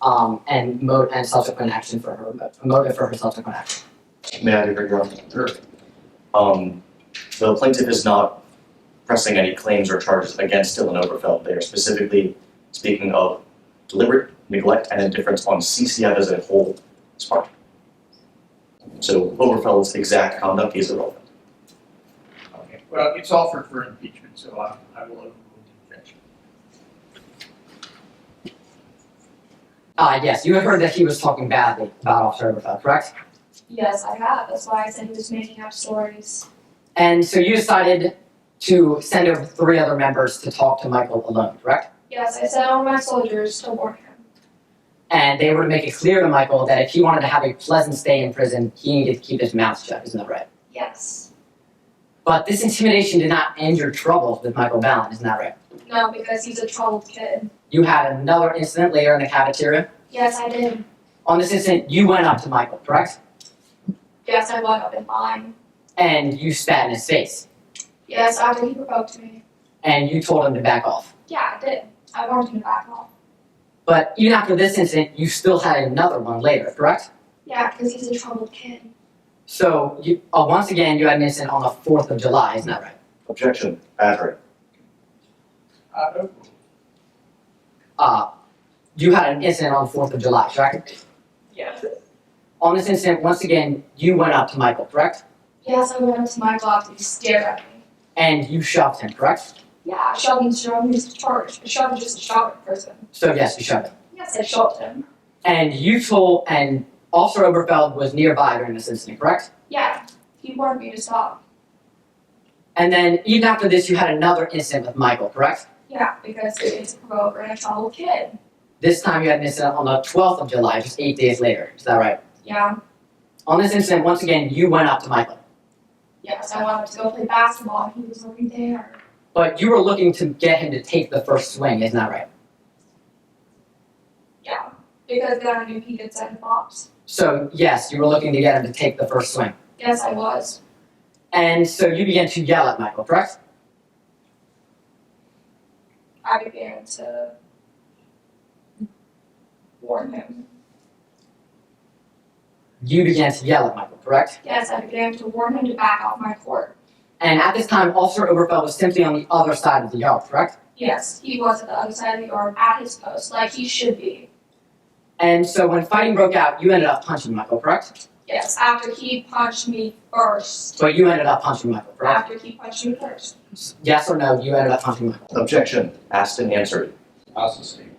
and subsequent action for her, motive for her subsequent action. May I be Your Honor? Sure. The plaintiff is not pressing any claims or charges against Dylan Oberfeld. They are specifically speaking of deliberate neglect and indifference on CCF as a whole part. So Oberfeld's exact conduct is irrelevant. Okay, well, it's offered for impeachment, so I will overrule the objection. Yes, you have heard that he was talking badly about Officer Oberfeld, correct? Yes, I have. That's why I said he was making up stories. And so you decided to send over 3 other members to talk to Michael alone, correct? Yes, I sent all my soldiers to warn him. And they were to make it clear to Michael that if he wanted to have a pleasant stay in prison, he needed to keep his mouth shut, isn't that right? Yes. But this intimidation did not end your troubles with Michael Ballan, isn't that right? No, because he's a troubled kid. You had another incident later in the cafeteria. Yes, I did. On this incident, you went up to Michael, correct? Yes, I went up in line. And you spat in his face. Yes, after he provoked me. And you told him to back off. Yeah, I did. I warned him to back off. But even after this incident, you still had another one later, correct? Yeah, because he's a troubled kid. So, once again, you had an incident on the 4th of July, isn't that right? Objection. Battery. You had an incident on the 4th of July, correct? Yes. On this incident, once again, you went up to Michael, correct? Yes, I went up to Michael after he stared at me. And you shoved him, correct? Yeah, I shoved him to his charge. A shove is just a shove at person. So yes, you shoved him. Yes, I shoved him. And and Officer Oberfeld was nearby during this incident, correct? Yeah, he warned me to stop. And then even after this, you had another incident with Michael, correct? Yeah, because it's a provoker and a troubled kid. This time you had an incident on the 12th of July, just 8 days later. Is that right? Yeah. On this incident, once again, you went up to Michael. Yes, I wanted to go play basketball and he was already there. But you were looking to get him to take the first swing, isn't that right? Yeah, because then I knew he could set him up. So yes, you were looking to get him to take the first swing. Yes, I was. And so you began to yell at Michael, correct? I began to warn him. You began to yell at Michael, correct? Yes, I began to warn him to back off my court. And at this time, Officer Oberfeld was simply on the other side of the yard, correct? Yes, he was at the other side of the yard at his post, like he should be. And so when fighting broke out, you ended up punching Michael, correct? Yes, after he punched me first. But you ended up punching Michael, correct? After he punched me first. Yes or no, you ended up punching Michael. Objection. Asked and answered. I'll sustain.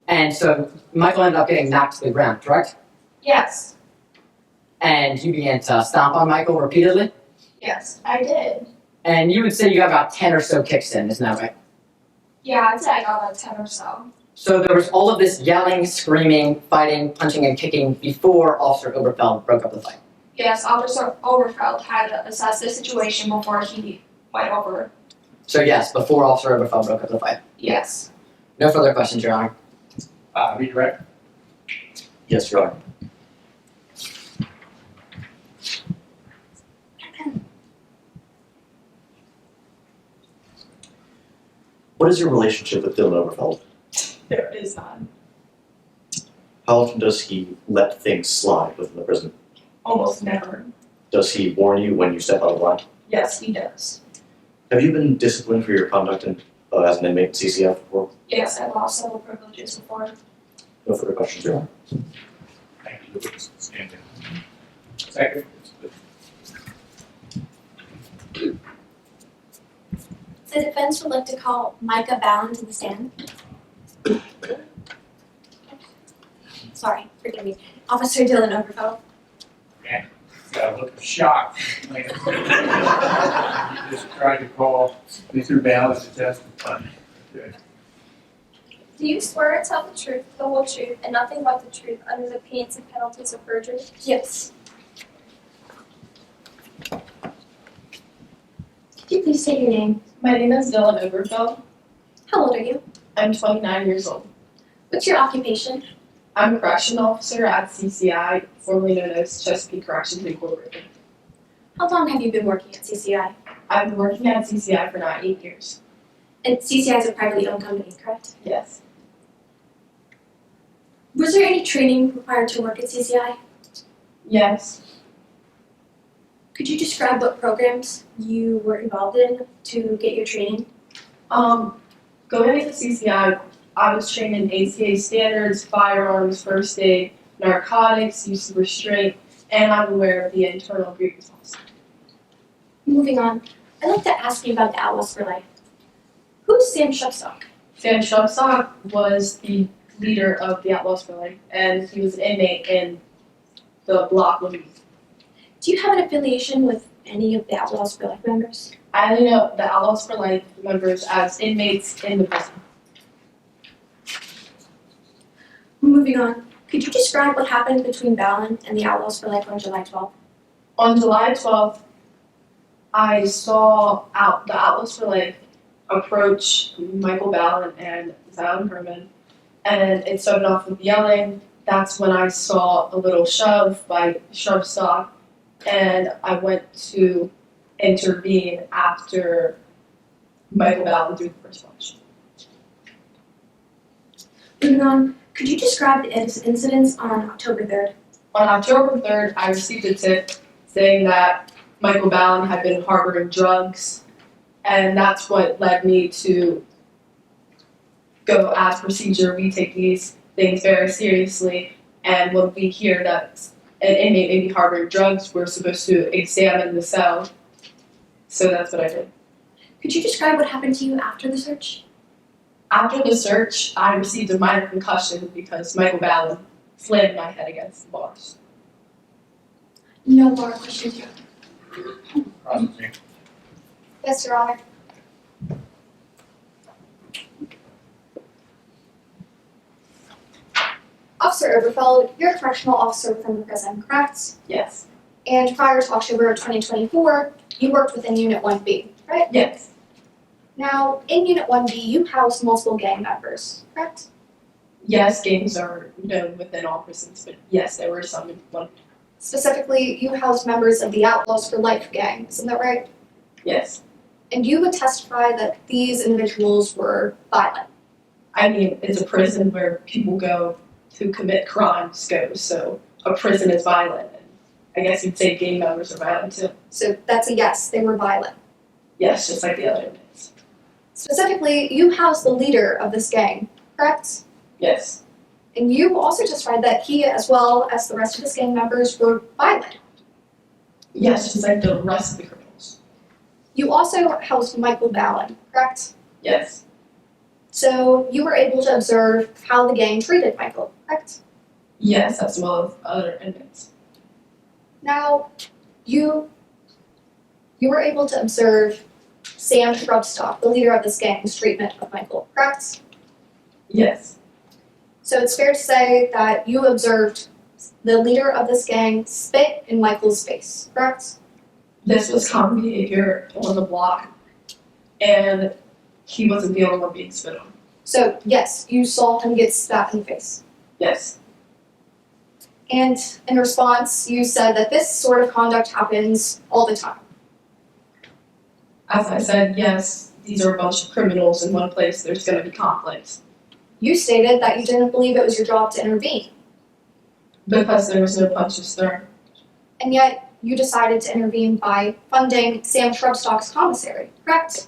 And so Michael ended up getting knocked to the ground, correct? Yes, And you began to stomp on Michael repeatedly? yes, I did. And you would say you got about 10 or so kicks in, isn't that right? Yeah, I'd say I got like 10 or so. So there was all of this yelling, screaming, fighting, punching, and kicking before Officer Oberfeld broke up the fight. Yes, Officer Oberfeld had to assess the situation before he went over. So yes, before Officer Oberfeld broke up the fight. Yes. No further questions, Your Honor. Redirect. Yes, Your Honor. What is your relationship with Dylan Oberfeld? There is none. How often does he let things slide within the prison? Almost never. Does he warn you when you step out of line? Yes, he does. Have you been disciplined for your conduct as an inmate in CCF before? Yes, I lost several privileges before. No further questions, Your Honor. Thank you. Stand down. Second. The defense would like to call Micah Ballan to the stand. Sorry, forgive me. Officer Dylan Oberfeld. Got a look of shock. You just tried to call Mr. Ballan to testify. Okay. Do you swear to tell the truth, the whole truth, and nothing but the truth under the pains and penalties of perjury? Yes. Could you please say your name? My name is Dylan Oberfeld. How old are you? I'm 29 years old. What's your occupation? I'm a correction officer at CCI, formerly known as Chesapeake Corrections Incorporated. How long have you been working at CCI? I've been working at CCI for now 8 years. And CCI is a privately owned company, correct? Yes. Was there any training required to work at CCI? Yes. Could you describe what programs you were involved in to get your training? Going into CCI, I was trained in ACA standards, firearms, first aid, narcotics, use of restraint, and I'm aware of the internal grievance policy. Moving on, I'd like to ask you about the Outlaws for Life. Who's Sam Shupstock? Sam Shupstock was the leader of the Outlaws for Life, and he was an inmate in the block when Do you have an affiliation with any of the Outlaws for Life members? I only know the Outlaws for Life members as inmates in the prison. Moving on, could you describe what happened between Ballan and the Outlaws for Life on July 12th? On July 12th, I saw the Outlaws for Life approach Michael Ballan and Zion Herman, and it started off with yelling. That's when I saw a little shove by Shupstock, and I went to intervene after Michael Ballan threw the first punch. Moving on, could you describe the incidents on October 3rd? On October 3rd, I received a tip saying that Michael Ballan had been harboring drugs, and that's what led me to go as procedure. We take these things very seriously, and when we hear that an inmate may be harboring drugs, we're supposed to examine the cell. So that's what I did. Could you describe what happened to you after the search? After the search, I received a minor concussion because Michael Ballan slammed my head against the bars. No more questions, Your Honor. Processing. Yes, Your Honor. Officer Oberfeld, you're a correctional officer within the prison, correct? Yes. And prior to October of 2024, you worked within Unit 1B, right? Yes. Now, in Unit 1B, you house multiple gang members, correct? Yes, gangs are known within all prisons, but yes, there were some in one. Specifically, you house members of the Outlaws for Life gang, isn't that right? Yes. And you would testify that these individuals were violent. I mean, it's a prison where people go to commit crimes so a prison is violent. And I guess you'd say gang members are violent too. So that's a yes, they were violent. Yes, just like the other inmates. Specifically, you house the leader of this gang, correct? Yes. And you also testified that he, as well as the rest of his gang members, were violent. Yes, just like the rest of the criminals. You also housed Michael Ballan, correct? Yes. So you were able to observe how the gang treated Michael, correct? Yes, as well as other inmates. Now, you were able to observe Sam Shupstock, the leader of this gang's treatment of Michael, correct? Yes. So it's fair to say that you observed the leader of this gang spit in Michael's face, correct? This was common behavior on the block, and he wasn't the only one being spit on. So yes, you saw him get spat in the face. Yes. And in response, you said that this sort of conduct happens all the time. As I said, yes, these are a bunch of criminals in one place. There's going to be conflict. You stated that you didn't believe it was your job to intervene, Because there was no punches thrown. and yet you decided to intervene by funding Sam Shupstock's commissary, correct?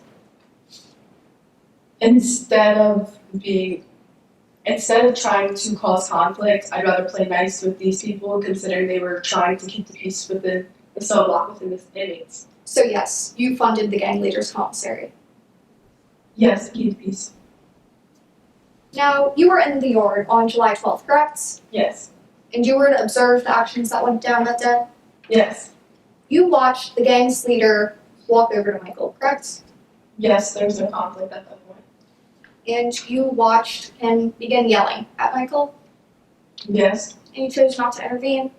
Instead of trying to cause conflict, I'd rather play nice with these people, considering they were trying to keep the peace within the cell block within the inmates. So yes, you funded the gang leader's commissary. Yes, keep the peace. Now, you were in the yard on July 12th, correct? Yes. And you were to observe the actions that went down that day? Yes. You watched the gang's leader walk over to Michael, correct? Yes, there was no conflict at that point. And you watched him begin yelling at Michael, Yes. and you chose not to intervene.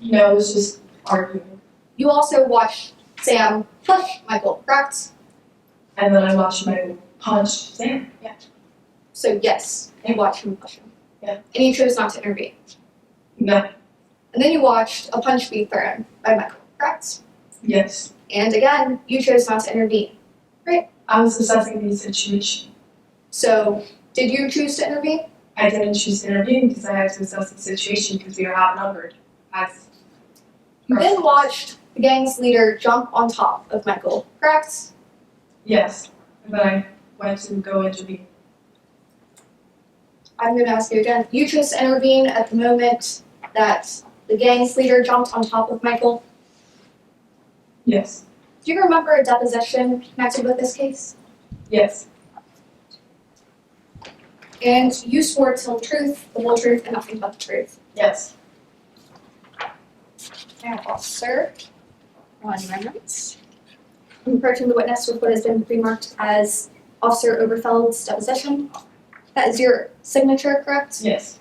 No, it was just arguing. You also watched Sam push Michael, correct? And then I watched Michael punch Sam. Yeah. So yes, you watched him push him. Yeah. And you chose not to intervene. No. And then you watched a punch be thrown by Michael, correct? Yes. And again, you chose not to intervene. I was assessing the situation. So, did you choose to intervene? I didn't choose to intervene because I had to assess the situation because we are outnumbered. You then watched the gang's leader jump on top of Michael, correct? Yes, but I went to go intervene. I'm going to ask you again. You chose to intervene at the moment that the gang's leader jumped on top of Michael. Yes. Do you remember a deposition connected with this case? Yes. And you swore to tell the truth, the whole truth, and nothing but the truth. Yes. Now, officer, 1 minute. I'm approaching the witness with what has been remarked as Officer Oberfeld's deposition. That is your signature, correct? Yes.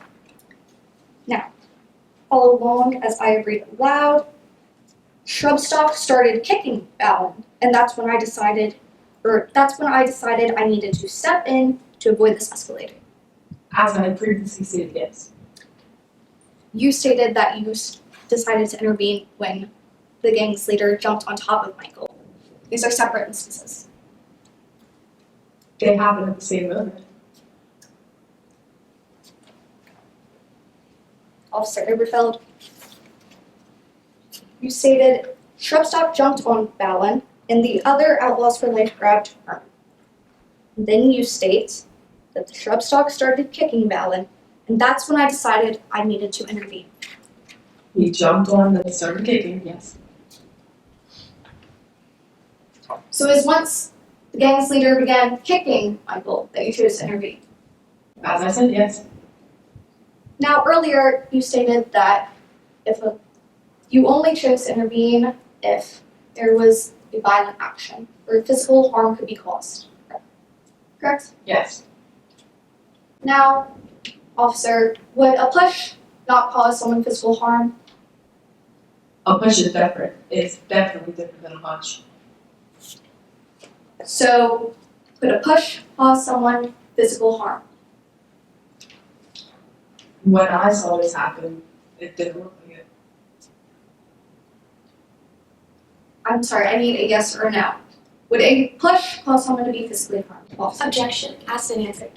Follow along as I read aloud. Shrubstock started kicking Ballan, and that's when I decided I needed to step in to avoid this escalating. As I had previously stated, yes. You stated that you decided to intervene when the gang's leader jumped on top of Michael. These are separate instances. They happened at the same moment. Officer Oberfeld, you stated Shrubstock jumped on Ballan and the other outlaws for life grabbed her. Then you state that the Shrubstock started kicking Ballan, and that's when I decided I needed to intervene. He jumped on and started kicking, yes. So it was once the gang's leader began kicking Michael that you chose to intervene. As I said, yes. Now, earlier you stated that you only chose to intervene if there was a violent action or physical harm could be caused. Correct? Yes. Now, officer, would a push not cause someone physical harm? A push is different. It's definitely different than a punch. So, could a push cause someone physical harm? When I saw this happen, it didn't look like it. I'm sorry, I need a yes or a no. Would a push cause someone to be physically harmed? Officer? Objection. Asked and answered.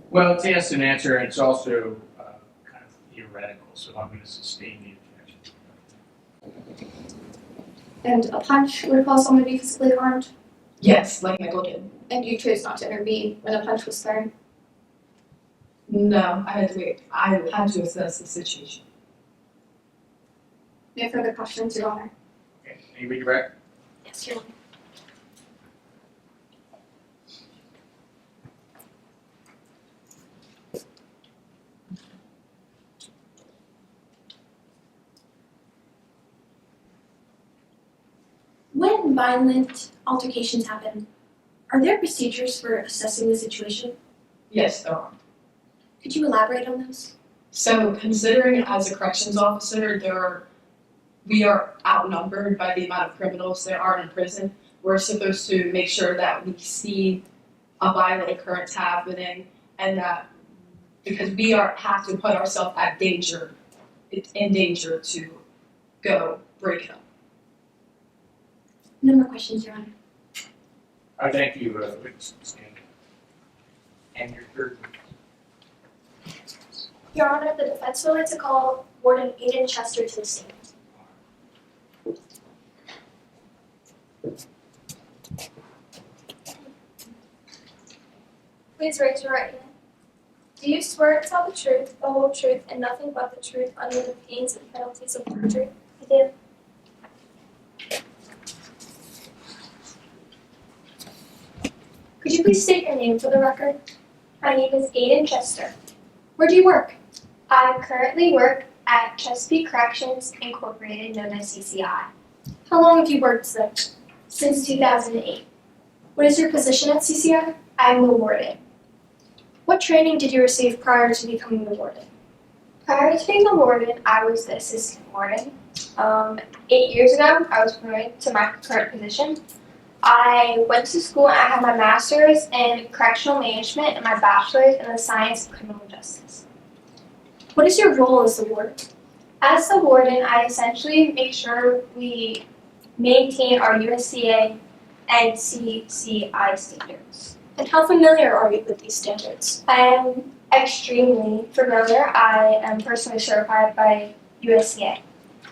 Well, it's asked and answer, and it's also kind of theoretical, so I'm going to sustain the objection. And a punch would cause someone to be physically harmed? Yes, like Michael did. And you chose not to intervene when a punch was thrown? No, I had to wait. I had to assess the situation. No further questions, Your Honor. Okay, any redirect? Yes, Your Honor. When violent altercations happen, are there procedures for assessing the situation? Yes, there are. Could you elaborate on those? So, considering as a corrections officer, we are outnumbered by the amount of criminals there are in prison. We're supposed to make sure that we see a violent occurrence happening, and that because we have to put ourselves in danger to go break it up. No more questions, Your Honor. I thank you, witness stand. And your third. Your Honor, the defense would like to call Warden Aiden Chester to the stand. Please raise your right hand. Do you swear to tell the truth, the whole truth, and nothing but the truth under the pains and penalties of perjury? I do. Could you please state your name for the record? My name is Aiden Chester. Where do you work? I currently work at Chesapeake Corrections Incorporated, known as CCI, How long have you worked there? since 2008. What is your position at CCI? I'm a warden. What training did you receive prior to becoming the warden? Prior to being a warden, I was the assistant warden. 8 years ago, I was promoted to my current position. I went to school and I had my master's in correctional management and my bachelor's in the science of criminal justice. What is your role as the warden? As the warden, I essentially make sure we maintain our USCA and CCI standards. And how familiar are you with these standards? I am extremely familiar. I am personally certified by USCA.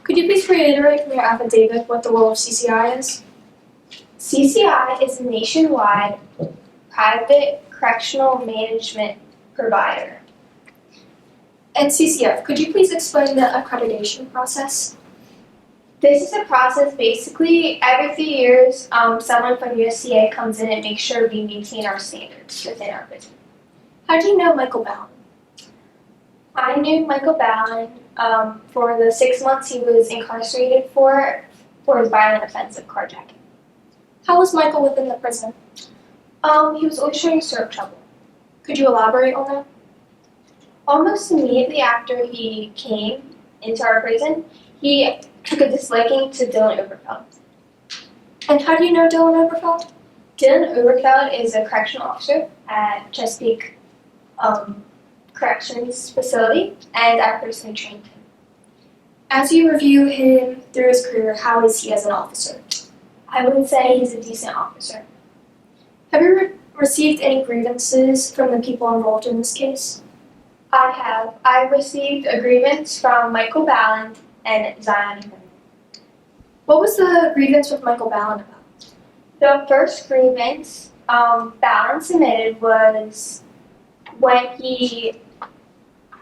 Could you please reiterate from your affidavit what the role of CCI is? CCI is a nationwide private correctional management provider. And CCF, could you please explain the accreditation process? This is a process basically every few years, someone from USCA comes in and makes sure we maintain our standards within our prison. How do you know Michael Ballan? I knew Michael Ballan for the 6 months he was incarcerated for his violent offense of carjacking. How was Michael within the prison? He was always showing syrup trouble. Could you elaborate on that? Almost immediately after he came into our prison, he took a disliking to Dylan Oberfeld. And how do you know Dylan Oberfeld? Dylan Oberfeld is a correctional officer at Chesapeake Corrections facility, and I personally trained him. As you review him through his career, how is he as an officer? I would say he's a decent officer. Have you received any grievances from the people involved in this case? I have. I received a grievance from Michael Ballan and Zion. What was the grievance with Michael Ballan about? The first grievance Ballan submitted was when he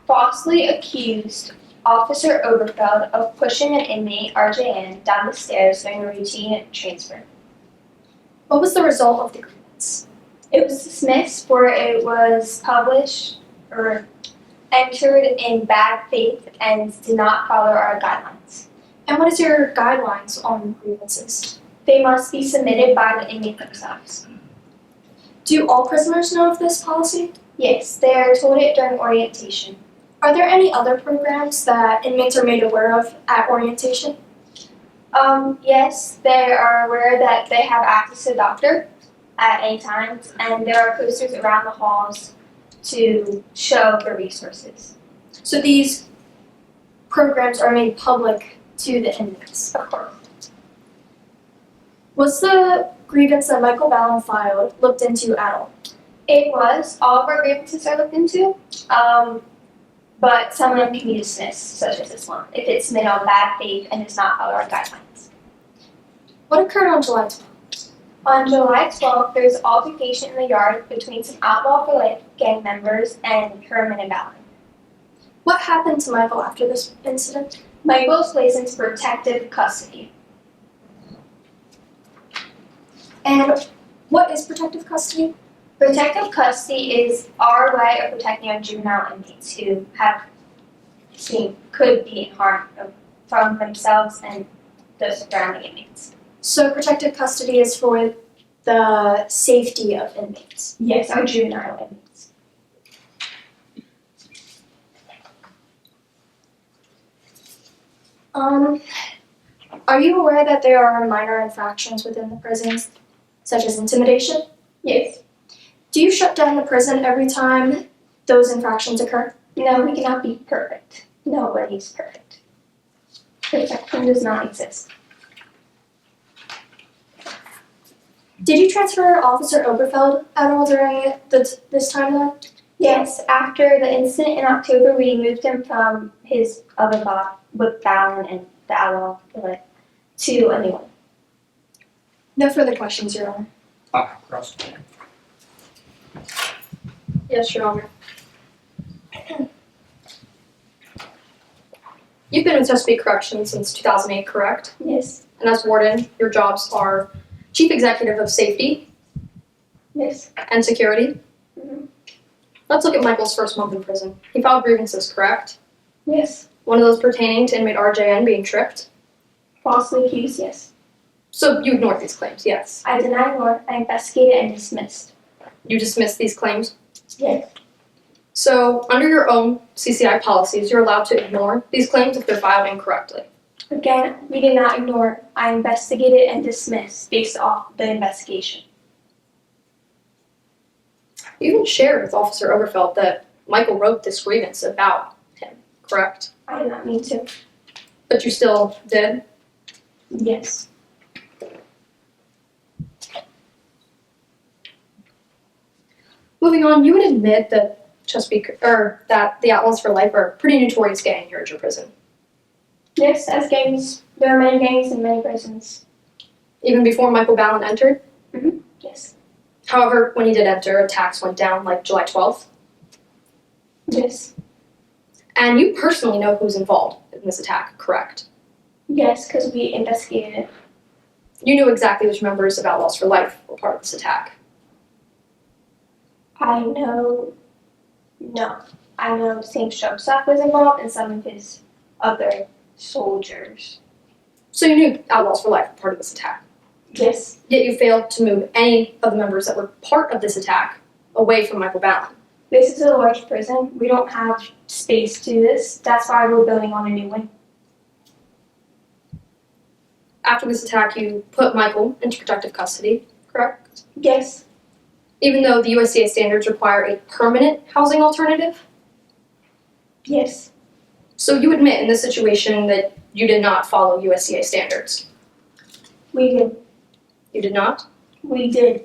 falsely accused Officer Oberfeld of pushing an inmate, RJN, down the stairs during a routine transfer. What was the result of the grievance? It was dismissed for it was published or entered in bad faith and did not follow our guidelines. And what is your guidelines on grievances? They must be submitted by the inmate themselves. Do all prisoners know of this policy? Yes, they are told it during orientation. Are there any other programs that inmates are made aware of at orientation? Yes, they are aware that they have access to a doctor at any time, and there are posters around the halls to show the resources. So these programs are made public to the inmates? Of course. Was the grievance that Michael Ballan filed looked into at all? It was. All of our grievances are looked into, but some of them can be dismissed, such as this one, if it's made on bad faith and does not follow our guidelines. What occurred on July 12th? On July 12th, there was an altercation in the yard between some Outlaw for Life gang members and Herman and Ballan. What happened to Michael after this incident? Michael was placed into protective custody. And what is protective custody? Protective custody is our way of protecting our juvenile inmates who could be in harm from themselves and the surrounding inmates. So protective custody is for the safety of inmates? Yes, our juvenile inmates. Are you aware that there are minor infractions within the prisons, such as intimidation? Yes. Do you shut down the prison every time those infractions occur? No, we cannot be perfect. Nobody's perfect. Perfection does not exist. Did you transfer Officer Oberfeld at all during this time then? Yes, after the incident in October, we moved him from his other bot with Ballan and the Outlaw to a new one. No further questions, Your Honor. Cross. Yes, Your Honor. You've been in Chesapeake Corrections since 2008, correct? Yes. And as warden, your jobs are Chief Executive of Safety Yes. and Security. Mhm. Let's look at Michael's first month in prison. He filed grievances, correct? Yes. One of those pertaining to inmate RJN being tripped. Falsely accused, yes. So you ignored these claims, yes. I denied more. I investigated and dismissed. You dismissed these claims. Yes. So under your own CCI policies, you're allowed to ignore these claims if they're filed incorrectly. Again, we did not ignore. I investigated and dismissed based off the investigation. You even shared with Officer Oberfeld that Michael wrote this grievance about him, correct? I did not mean to. But you still did? Yes. Moving on, you would admit that that the Outlaws for Life are a pretty notorious gang here at your prison. Yes, as gangs, there are many gangs in many prisons. Even before Michael Ballan entered. Yes. However, when he did enter, attacks went down like July 12th. Yes. And you personally know who's involved in this attack, correct? Yes, because we investigated it. You knew exactly which members of Outlaws for Life were part of this attack. I know Sam Shubstock was involved and some of his other soldiers. So you knew Outlaws for Life were part of this attack. Yes. Yet you failed to move any of the members that were part of this attack away from Michael Ballan. This is a large prison. We don't have space to do this. That's why we're building on a new one. After this attack, you put Michael into protective custody, correct? Yes. Even though the USDA standards require a permanent housing alternative? Yes. So you admit in this situation that you did not follow USDA standards? We did. You did not? We did.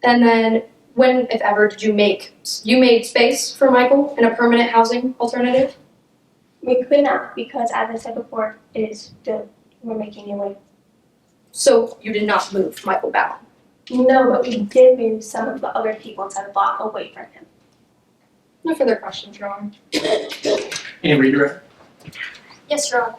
And then when, if ever, did you made space for Michael in a permanent housing alternative? We could not because, as I said before, it is built. We're making a way. So you did not move Michael Ballan? No, but we did move some of the other people to the block away from him. No further questions, Your Honor. Any redirect? Yes, Your Honor.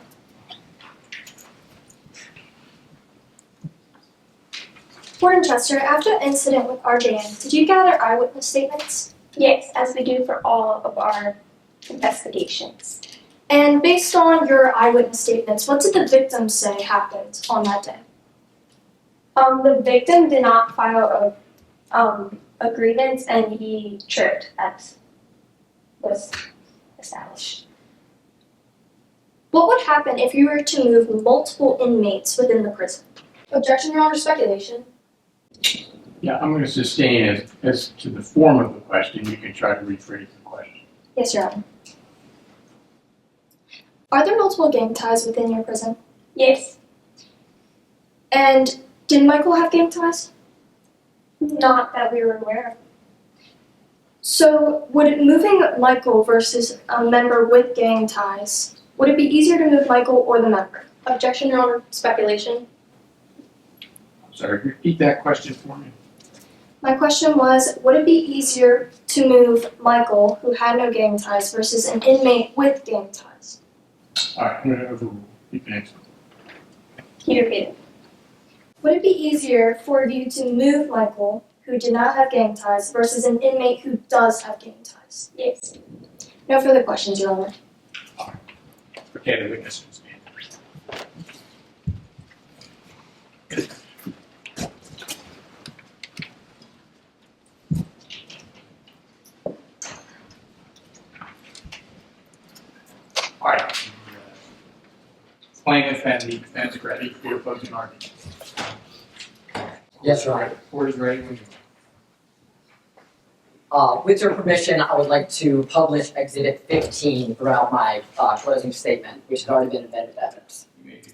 Warden Chester, after the incident with RJN, did you gather eyewitness statements? Yes, as we do for all of our investigations. And based on your eyewitness statements, what did the victim say happened on that day? The victim did not file a grievance and he tripped, as was established. What would happen if you were to move multiple inmates within the prison? Objection, Your Honor, speculation. Yeah, I'm going to sustain as to the form of the question. You can try to rephrase the question. Yes, Your Honor. Are there multiple gang ties within your prison? Yes. And did Michael have gang ties? Not that we were aware of. So would moving Michael versus a member with gang ties, would it be easier to move Michael or the member? Objection, Your Honor, speculation. I'm sorry, repeat that question for me. My question was, would it be easier to move Michael, who had no gang ties, versus an inmate with gang ties? All right, I'm going to overrule. You can answer. Can you repeat it? Would it be easier for you to move Michael, who did not have gang ties, versus an inmate who does have gang ties? Yes. No further questions, Your Honor. Okay, the witness can stand. All right. Plaintiff and the defense ready for your closing argument. Yes, Your Honor. Court is ready when you With your permission, I would like to publish Exhibit 15 throughout my closing statement, which has already been embedded evidence. may do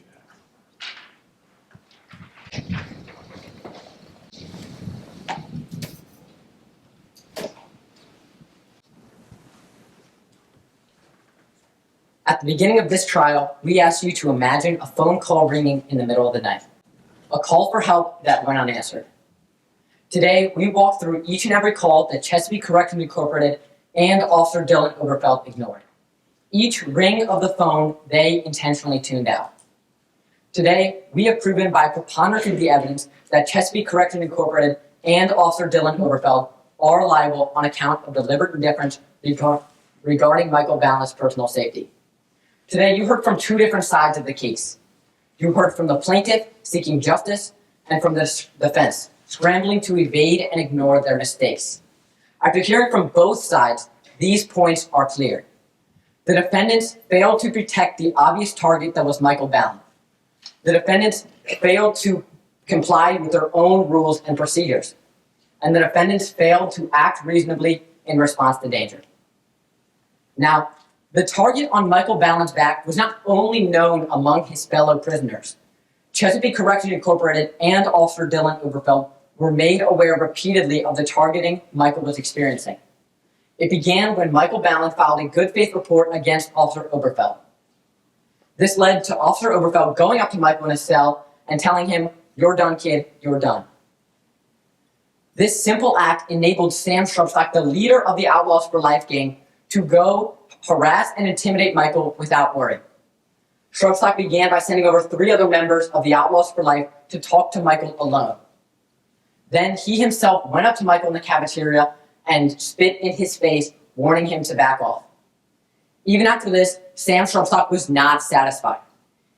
that. At the beginning of this trial, we asked you to imagine a phone call ringing in the middle of the night, a call for help that went unanswered. Today, we walk through each and every call that Chesapeake Corrections Incorporated and Officer Dylan Oberfeld ignored. Each ring of the phone they intentionally tuned out. Today, we have proven by preponderance of the evidence that Chesapeake Corrections Incorporated and Officer Dylan Oberfeld are liable on account of deliberate indifference regarding Michael Ballan's personal safety. Today, you heard from two different sides of the case. You heard from the plaintiff seeking justice and from the defense scrambling to evade and ignore their mistakes. After hearing from both sides, these points are clear. The defendants failed to protect the obvious target that was Michael Ballan. The defendants failed to comply with their own rules and procedures. And the defendants failed to act reasonably in response to danger. Now, the target on Michael Ballan's back was not only known among his fellow prisoners. Chesapeake Corrections Incorporated and Officer Dylan Oberfeld were made aware repeatedly of the targeting Michael was experiencing. It began when Micah Ballan filed a good faith report against Officer Oberfeld. This led to Officer Oberfeld going up to Michael in his cell and telling him, "You're done, kid, you're done." This simple act enabled Sam Shrubstock, the leader of the Outlaws for Life gang, to go harass and intimidate Michael without worry. Shrubstock began by sending over 3 other members of the Outlaws for Life to talk to Michael alone. Then he himself went up to Michael in the cafeteria and spit in his face, warning him to back off. Even after this, Sam Shrubstock was not satisfied.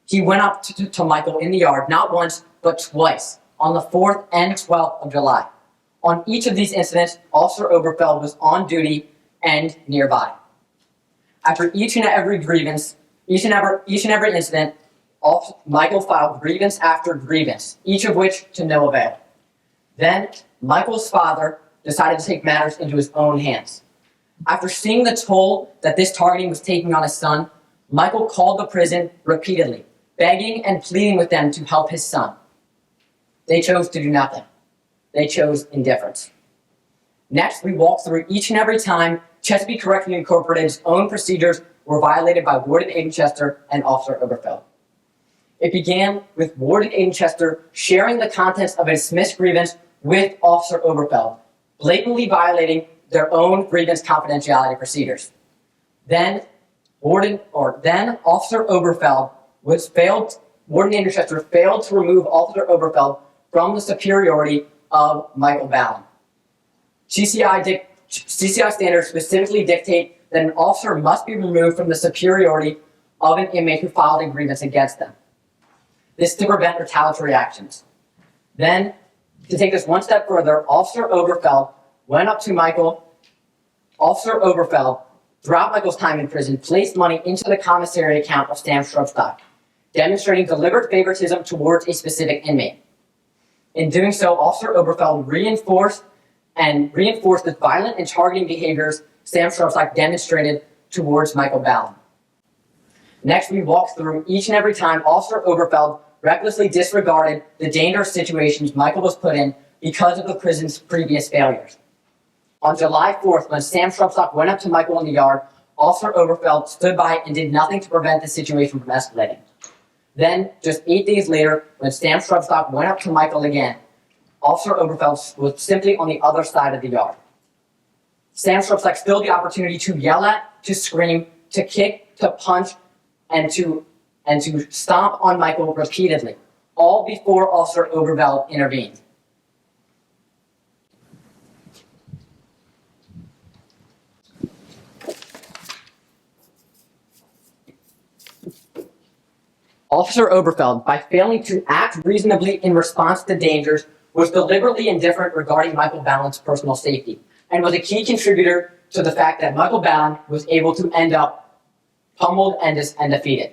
He went up to Michael in the yard not once, but twice, on the 4th and 12th of July. On each of these incidents, Officer Oberfeld was on duty and nearby. After each and every incident, Michael filed grievance after grievance, each of which to no avail. Then, Michael's father decided to take matters into his own hands. After seeing the toll that this targeting was taking on his son, Michael called the prison repeatedly, begging and pleading with them to help his son. They chose to do nothing. They chose indifference. Next, we walk through each and every time Chesapeake Corrections Incorporated's own procedures were violated by Warden Aidenchester and Officer Oberfeld. It began with Warden Aidenchester sharing the contents of a dismissed grievance with Officer Oberfeld, blatantly violating their own grievance confidentiality procedures. Then Officer Oberfeld Warden Aidenchester failed to remove Officer Oberfeld from the superiority of Micah Ballan. CCI standards specifically dictate that an officer must be removed from the superiority of an inmate who filed a grievance against them. This to prevent retaliatory actions. Then, to take this one step further, Officer Oberfeld went up to Michael. Officer Oberfeld, throughout Michael's time in prison, placed money into the commissary account of Sam Shrubstock, demonstrating deliberate favoritism towards a specific inmate. In doing so, Officer Oberfeld reinforced the violent and targeting behaviors Sam Shrubstock demonstrated towards Micah Ballan. Next, we walk through each and every time Officer Oberfeld recklessly disregarded the dangerous situations Michael was put in because of the prison's previous failures. On July 4th, when Sam Shrubstock went up to Michael in the yard, Officer Oberfeld stood by and did nothing to prevent the situation from escalating. Then, just 8 days later, when Sam Shrubstock went up to Michael again, Officer Oberfeld was simply on the other side of the yard. Sam Shrubstock still had the opportunity to yell at, to scream, to kick, to punch, and to stomp on Michael repeatedly, all before Officer Oberfeld intervened. Officer Oberfeld, by failing to act reasonably in response to dangers, was deliberately indifferent regarding Micah Ballan's personal safety, and was a key contributor to the fact that Micah Ballan was able to end up pummeled and defeated.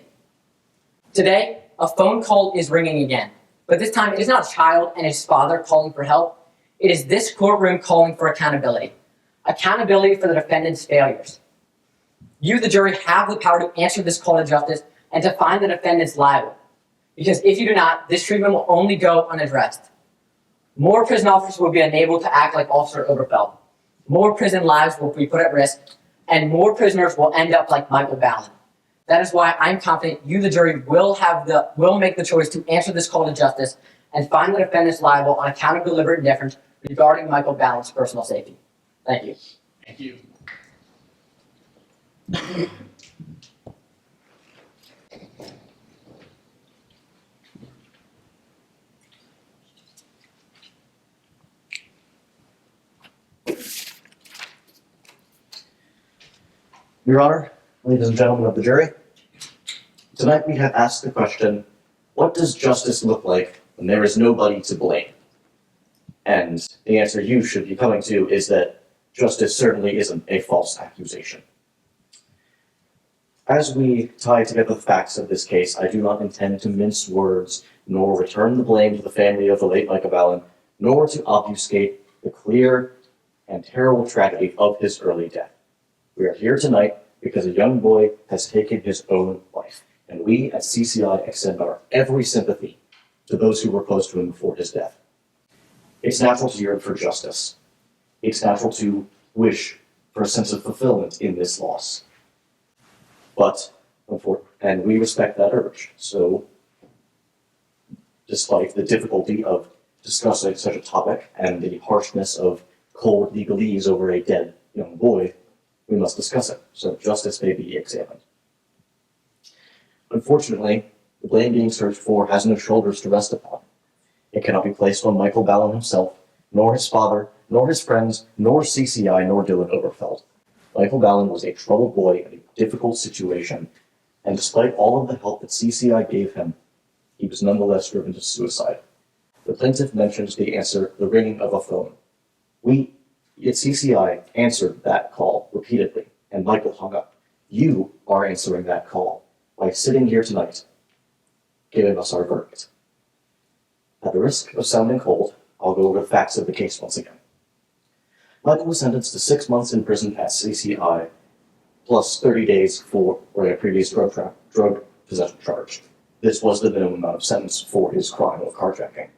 Today, a phone call is ringing again, but this time it is not a child and his father calling for help. It is this courtroom calling for accountability. Accountability for the defendant's failures. You, the jury, have the power to answer this call to justice and to find the defendants liable. Because if you do not, this treatment will only go unaddressed. More prison officers will be unable to act like Officer Oberfeld. More prison lives will be put at risk, and more prisoners will end up like Micah Ballan. That is why I'm confident you, the jury, will make the choice to answer this call to justice and find the defendants liable on account of deliberate indifference regarding Micah Ballan's personal safety. Thank you. Thank you. Your Honor, ladies and gentlemen of the jury, tonight we have asked the question, what does justice look like when there is nobody to blame? And the answer you should be coming to is that justice certainly isn't a false accusation. As we tie together the facts of this case, I do not intend to mince words, nor return the blame to the family of the late Micah Ballan, nor to obfuscate the clear and terrible tragedy of his early death. We are here tonight because a young boy has taken his own life, and we at CCI extend our every sympathy to those who were close to him before his death. It's natural to yearn for justice. It's natural to wish for a sense of fulfillment in this loss. And we respect that urge. So, despite the difficulty of discussing such a topic and the harshness of cold legalese over a dead young boy, we must discuss it, so justice may be examined. Unfortunately, the blame being searched for has no shoulders to rest upon. It cannot be placed on Michael Ballan himself, nor his father, nor his friends, nor CCI, nor Dylan Oberfeld. Michael Ballan was a troubled boy in a difficult situation, and despite all of the help that CCI gave him, he was nonetheless driven to suicide. The plaintiff mentions the ringing of a phone. We at CCI answered that call repeatedly, and Michael hung up. You are answering that call by sitting here tonight, giving us our verdict. At the risk of sounding cold, I'll go over the facts of the case once again. Michael was sentenced to 6 months in prison at CCI, plus 30 days for a previous drug possession charge. This was the minimum amount of sentence for his crime of carjacking.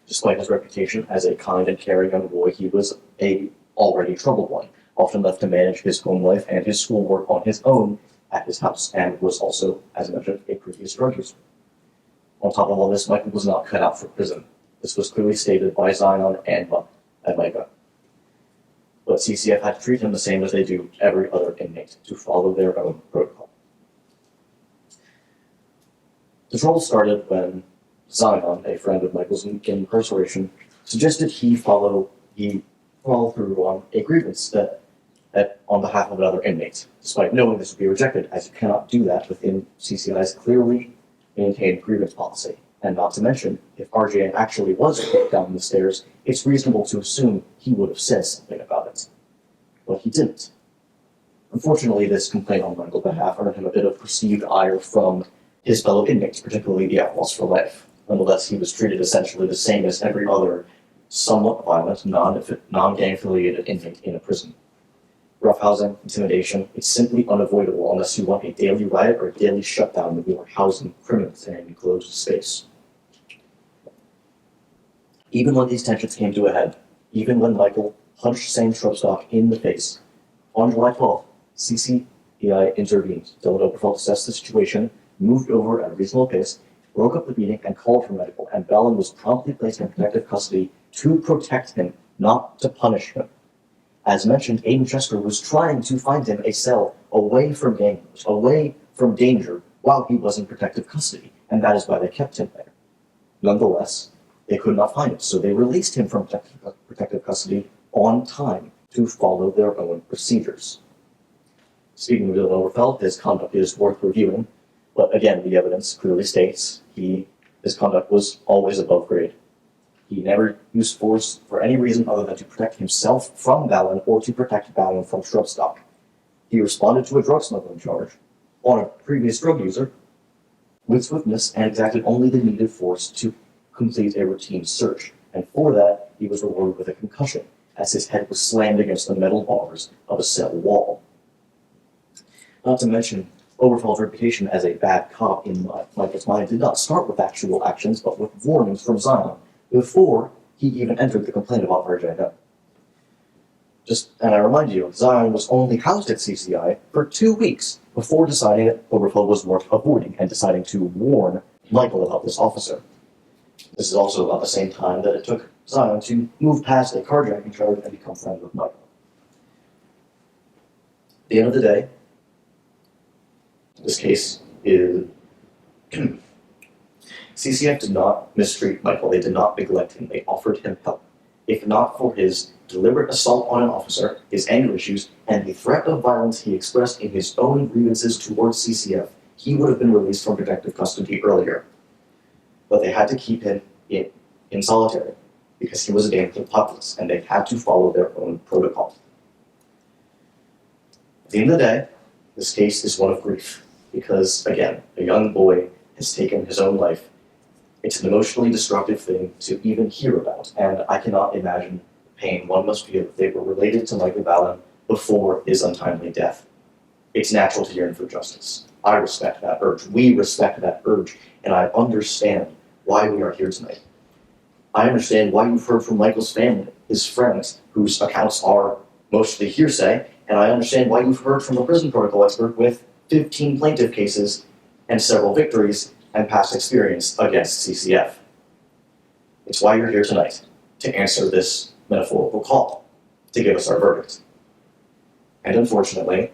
Despite his reputation as a kind and caring young boy, he was a already troubled one, often left to manage his home life and his schoolwork on his own at his house, and was also, as I mentioned, a previous drug user. On top of all this, Michael was not cut out for prison. This was clearly stated by Zion and Micah. But CCF had to treat him the same as they do every other inmate, to follow their own protocol. The trouble started when Zion, a friend of Michael's in incarceration, suggested he follow through on a grievance that on behalf of another inmate, despite knowing this would be rejected, as you cannot do that within CCI's clearly maintained grievance policy. And not to mention, if RJ actually was put down the stairs, it's reasonable to assume he would have said something about it. But he didn't. Unfortunately, this complaint on Michael's behalf earned him a bit of perceived ire from his fellow inmates, particularly the Outlaws for Life. Nonetheless, he was treated essentially the same as every other somewhat violent, non-gang affiliated inmate in a prison. Roughhousing, intimidation, it's simply unavoidable unless you want a daily riot or a daily shutdown when you are housing criminals in an enclosed space. Even when these tensions came to a head, even when Michael punched Sam Shrubstock in the face, on July 12th, CCPI intervened. Dylan Oberfeld assessed the situation, moved over at a reasonable pace, broke up the meeting, and called for medical, and Ballan was promptly placed in protective custody to protect him, not to punish him. As mentioned, Aiden Chester was trying to find him a cell away from gang members, away from danger, while he was in protective custody, and that is why they kept him there. Nonetheless, they could not find him, so they released him from protective custody on time to follow their own procedures. Speaking of Dylan Oberfeld, his conduct is worth reviewing, but again, the evidence clearly states his conduct was always above grade. He never used force for any reason other than to protect himself from Ballan or to protect Ballan from Shrubstock. He responded to a drug smuggling charge on a previous drug user with swiftness and exacted only the needed force to complete a routine search, and for that, he was rewarded with a concussion as his head was slammed against the metal bars of a cell wall. Not to mention, Oberfeld's reputation as a bad cop in Michael's mind did not start with actual actions, but with warnings from Zion, before he even entered the complaint about RJ. And I remind you, Zion was only housed at CCI for 2 weeks before deciding that Oberfeld was worth avoiding and deciding to warn Michael about this officer. This is also about the same time that it took Zion to move past a carjacking charge and become friends with Michael. At the end of the day, this case is CCF did not mistreat Michael. They did not neglect him. They offered him help. If not for his deliberate assault on an officer, his anger issues, and the threat of violence he expressed in his own grievances towards CCF, he would have been released from protective custody earlier. But they had to keep him in solitary because he was a danger to the populace, and they had to follow their own protocol. At the end of the day, this case is one of grief because, again, a young boy has taken his own life. It's an emotionally destructive thing to even hear about, and I cannot imagine the pain one must feel if they were related to Micah Ballan before his untimely death. It's natural to yearn for justice. I respect that urge. We respect that urge, and I understand why we are here tonight. I understand why you've heard from Michael's family, his friends, whose accounts are mostly hearsay, and I understand why you've heard from a prison protocol expert with 15 plaintiff cases and several victories and past experience against CCF. It's why you're here tonight, to answer this metaphorical call, to give us our verdict. And unfortunately,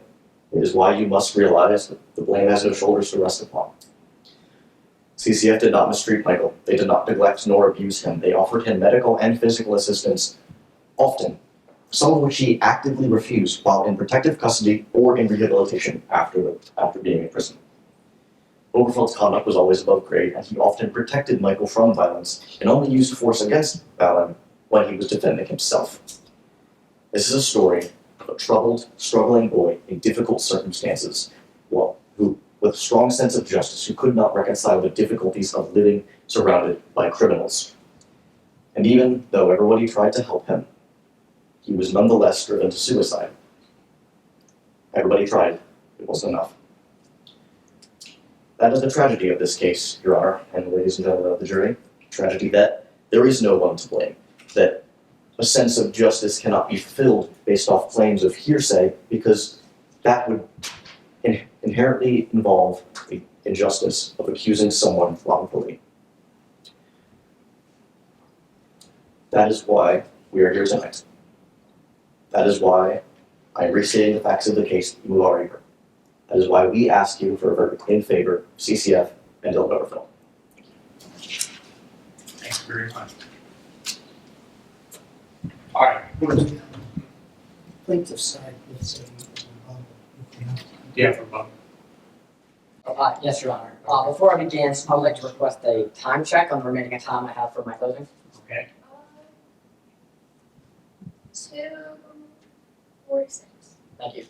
it is why you must realize that the blame has no shoulders to rest upon. CCF did not mistreat Michael. They did not neglect nor abuse him. They offered him medical and physical assistance, often, some of which he actively refused while in protective custody or in rehabilitation after being in prison. Oberfeld's conduct was always above grade, and he often protected Michael from violence and only used force against Ballan when he was defending himself. This is a story of a troubled, struggling boy in difficult circumstances, who, with a strong sense of justice, who could not reconcile the difficulties of living surrounded by criminals. And even though everybody tried to help him, he was nonetheless driven to suicide. Everybody tried, it wasn't enough. That is the tragedy of this case, Your Honor, and ladies and gentlemen of the jury. Tragedy that there is no one to blame, that a sense of justice cannot be fulfilled based off claims of hearsay, because that would inherently involve the injustice of accusing someone wrongfully. That is why we are here tonight. That is why I am restating the facts of the case you have already heard. That is why we ask you for a verdict in favor of CCF and Dylan Oberfeld. Thanks very much. All right. Plaintiff side, let's say, Yeah, for both. Yes, Your Honor. Before I begin, I would like to request a time check on the remaining time I have for my closing. Okay. 2:46. Thank you.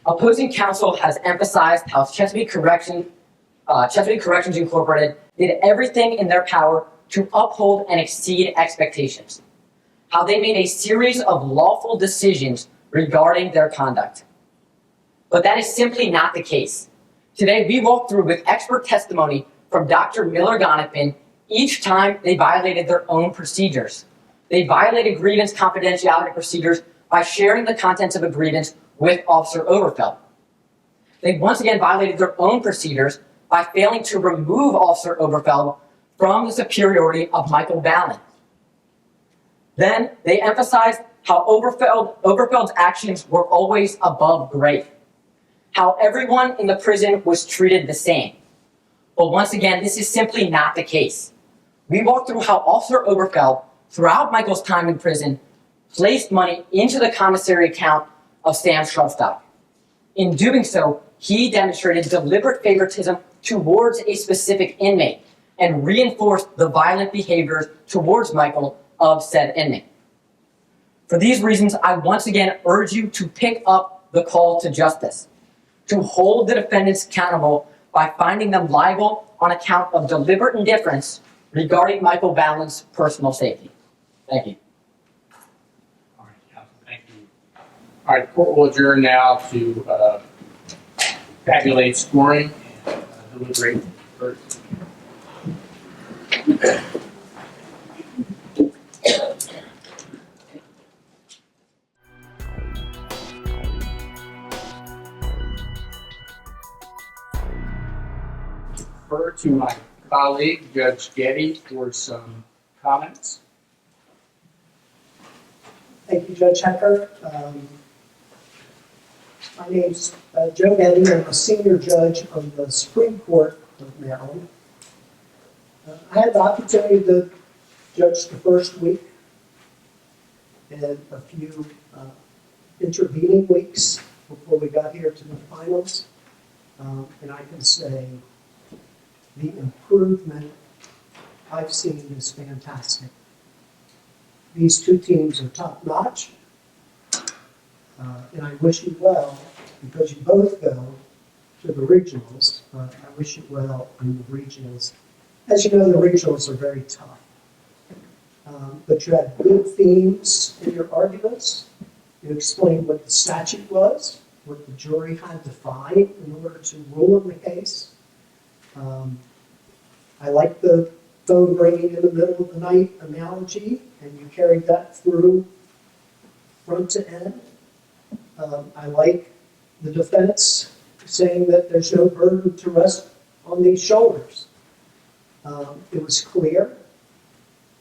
Opposing counsel has emphasized how Chesapeake Corrections Incorporated did everything in their power to uphold and exceed expectations. How they made a series of lawful decisions regarding their conduct. But that is simply not the case. Today we walk through with expert testimony from Dr. Miller-Gonipin each time they violated their own procedures. They violated grievance confidentiality procedures by sharing the contents of a grievance with Officer Oberfeld. They once again violated their own procedures by failing to remove Officer Oberfeld from the superiority of Micah Ballan. Then they emphasized how Oberfeld's actions were always above grade, how everyone in the prison was treated the same. But once again, this is simply not the case. We walked through how Officer Oberfeld, throughout Michael's time in prison, placed money into the commissary account of Sam Shrubstock. In doing so, he demonstrated deliberate favoritism towards a specific inmate and reinforced the violent behaviors towards Michael of said inmate. For these reasons, I once again urge you to pick up the call to justice, to hold the defendants accountable by finding them liable on account of deliberate indifference regarding Micah Ballan's personal safety. Thank you. All right, counsel, thank you. All right, court will adjourn now to tabulate scoring and deliberate verdict. Refer to my colleague, Judge Getty, for some comments. Thank you, Judge Hecker. My name's Joe Getty. I'm a senior judge of the Supreme Court of Maryland. I had the opportunity to judge the first week and a few intervening weeks before we got here to the finals. And I can say the improvement I've seen is fantastic. These two teams are top-notch, and I wish you well, because you both go to the regionals. I wish you well in the regionals. As you know, the regionals are very tough. But you had good themes in your arguments. You explained what the statute was, what the jury had to find in order to rule on the case. I like the phone ringing in the middle of the night analogy, and you carried that through front to end. I like the defense saying that there's no burden to rest on these shoulders. It was clear,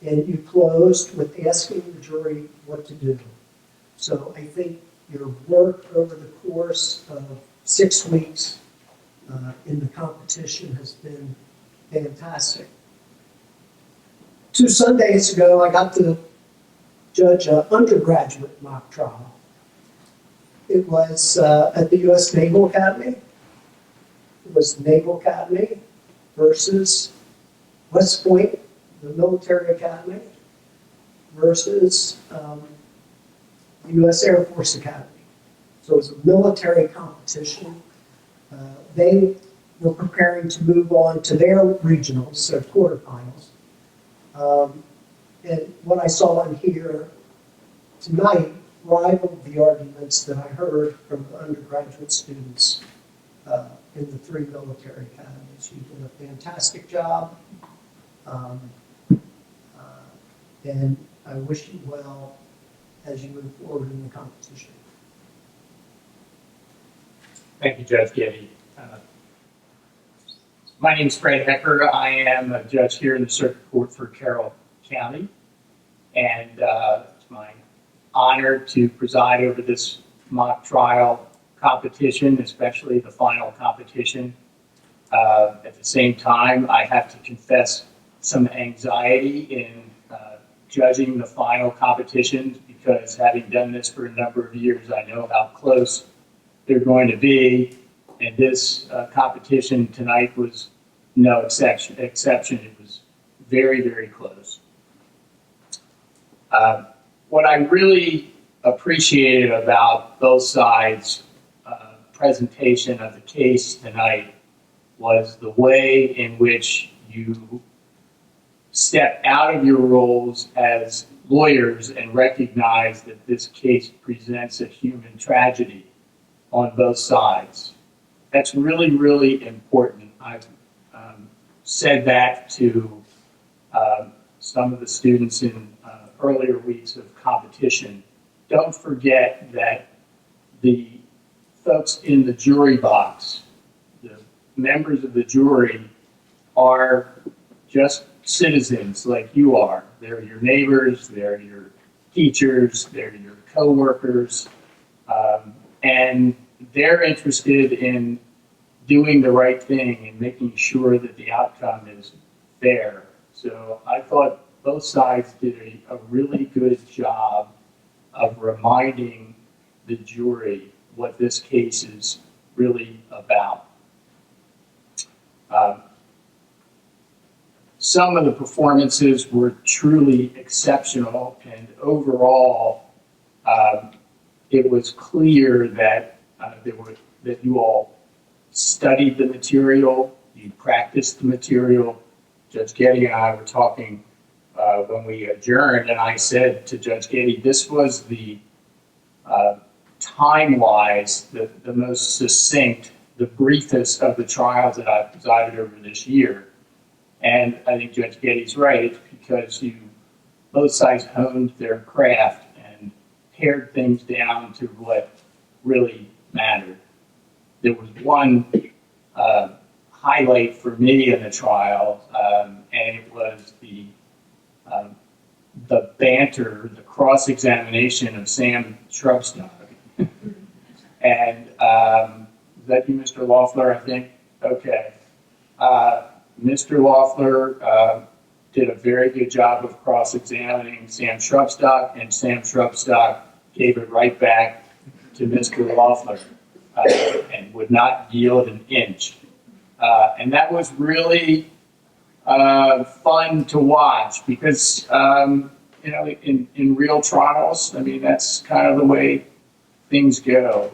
and you closed with asking the jury what to do. So I think your work over the course of 6 weeks in the competition has been fantastic. 2 Sundays ago, I got to judge an undergraduate mock trial. It was at the U.S. Naval Academy. It was the Naval Academy versus West Point, the Military Academy, versus the U.S. Air Force Academy. So it was a military competition. They were preparing to move on to their regionals, their quarterfinals. And what I saw and hear tonight rivaled the arguments that I heard from the undergraduate students in the 3 military academies. You did a fantastic job, and I wish you well as you move forward in the competition. Thank you, Judge Getty. My name is Fred Hecker. I am a judge here in the Circuit Court for Carroll County, and it's my honor to preside over this mock trial competition, especially the final competition. At the same time, I have to confess some anxiety in judging the final competitions, because having done this for a number of years, I know how close they're going to be. And this competition tonight was no exception. It was very, very close. What I really appreciated about both sides' presentation of the case tonight was the way in which you step out of your roles as lawyers and recognize that this case presents a human tragedy on both sides. That's really, really important. I've said that to some of the students in earlier weeks of competition. Don't forget that the folks in the jury box, the members of the jury, are just citizens like you are. They're your neighbors, they're your teachers, they're your co-workers, and they're interested in doing the right thing and making sure that the outcome is fair. So I thought both sides did a really good job of reminding the jury what this case is really about. Some of the performances were truly exceptional, and overall, it was clear that that you all studied the material, you practiced the material. Judge Getty and I were talking when we adjourned, and I said to Judge Getty, this was the time-wise the most succinct, the briefest of the trials that I've presided over this year. And I think Judge Getty's right. It's because both sides honed their craft and pared things down to what really mattered. There was one highlight for me in the trial, and it was the banter, the cross-examination of Sam Shrubstock. And is that you, Mr. Loeffler, I think? Okay. Mr. Loeffler did a very good job of cross-examining Sam Shrubstock, and Sam Shrubstock gave it right back to Mr. Loeffler and would not yield an inch. And that was really fun to watch because, you know, in real trials, I mean, that's kind of the way things go.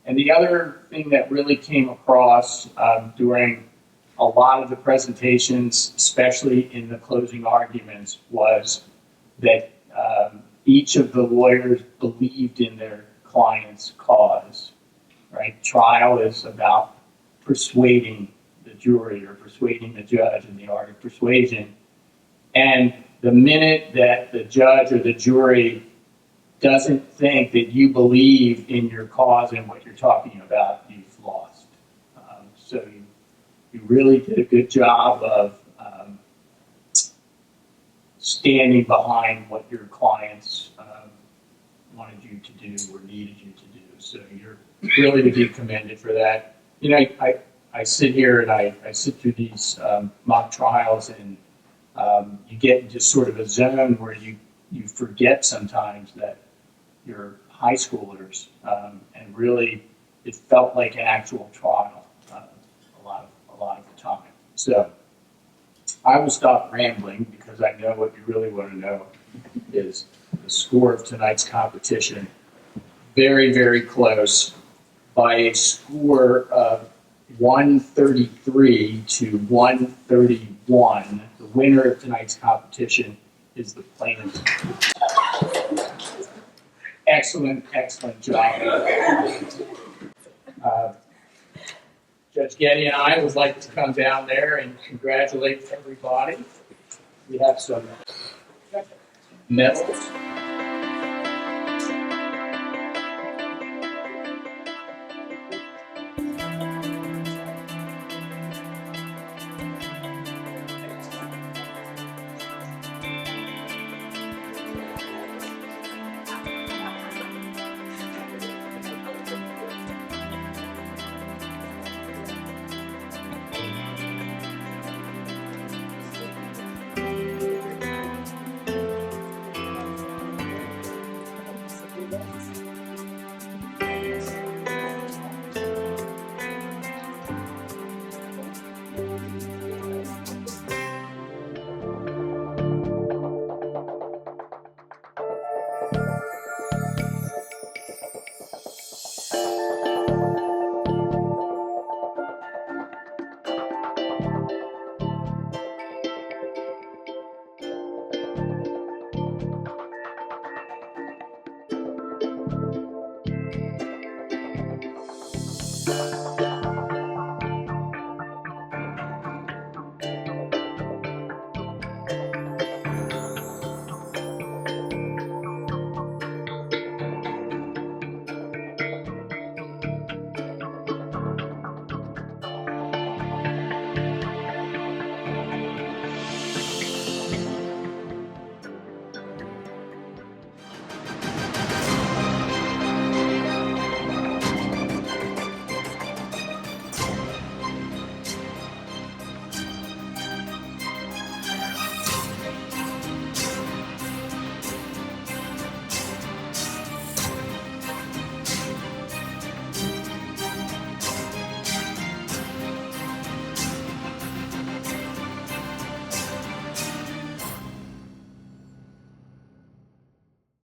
And the other thing that really came across during a lot of the presentations, especially in the closing arguments, was that each of the lawyers believed in their client's cause, right? Trial is about persuading the jury or persuading the judge in the art of persuasion. And the minute that the judge or the jury doesn't think that you believe in your cause and what you're talking about, you've lost. So you really did a good job of standing behind what your clients wanted you to do or needed you to do. So you're really to be commended for that. You know, I sit here and I sit through these mock trials, and you get into sort of a zone where you forget sometimes that you're high schoolers, and really it felt like an actual trial a lot of the time. So I will stop rambling because I know what you really want to know is the score of tonight's competition. Very, very close by a score of 133 to 131. The winner of tonight's competition is the plaintiff. Excellent, excellent job. Judge Getty and I would like to come down there and congratulate everybody. We have some medals.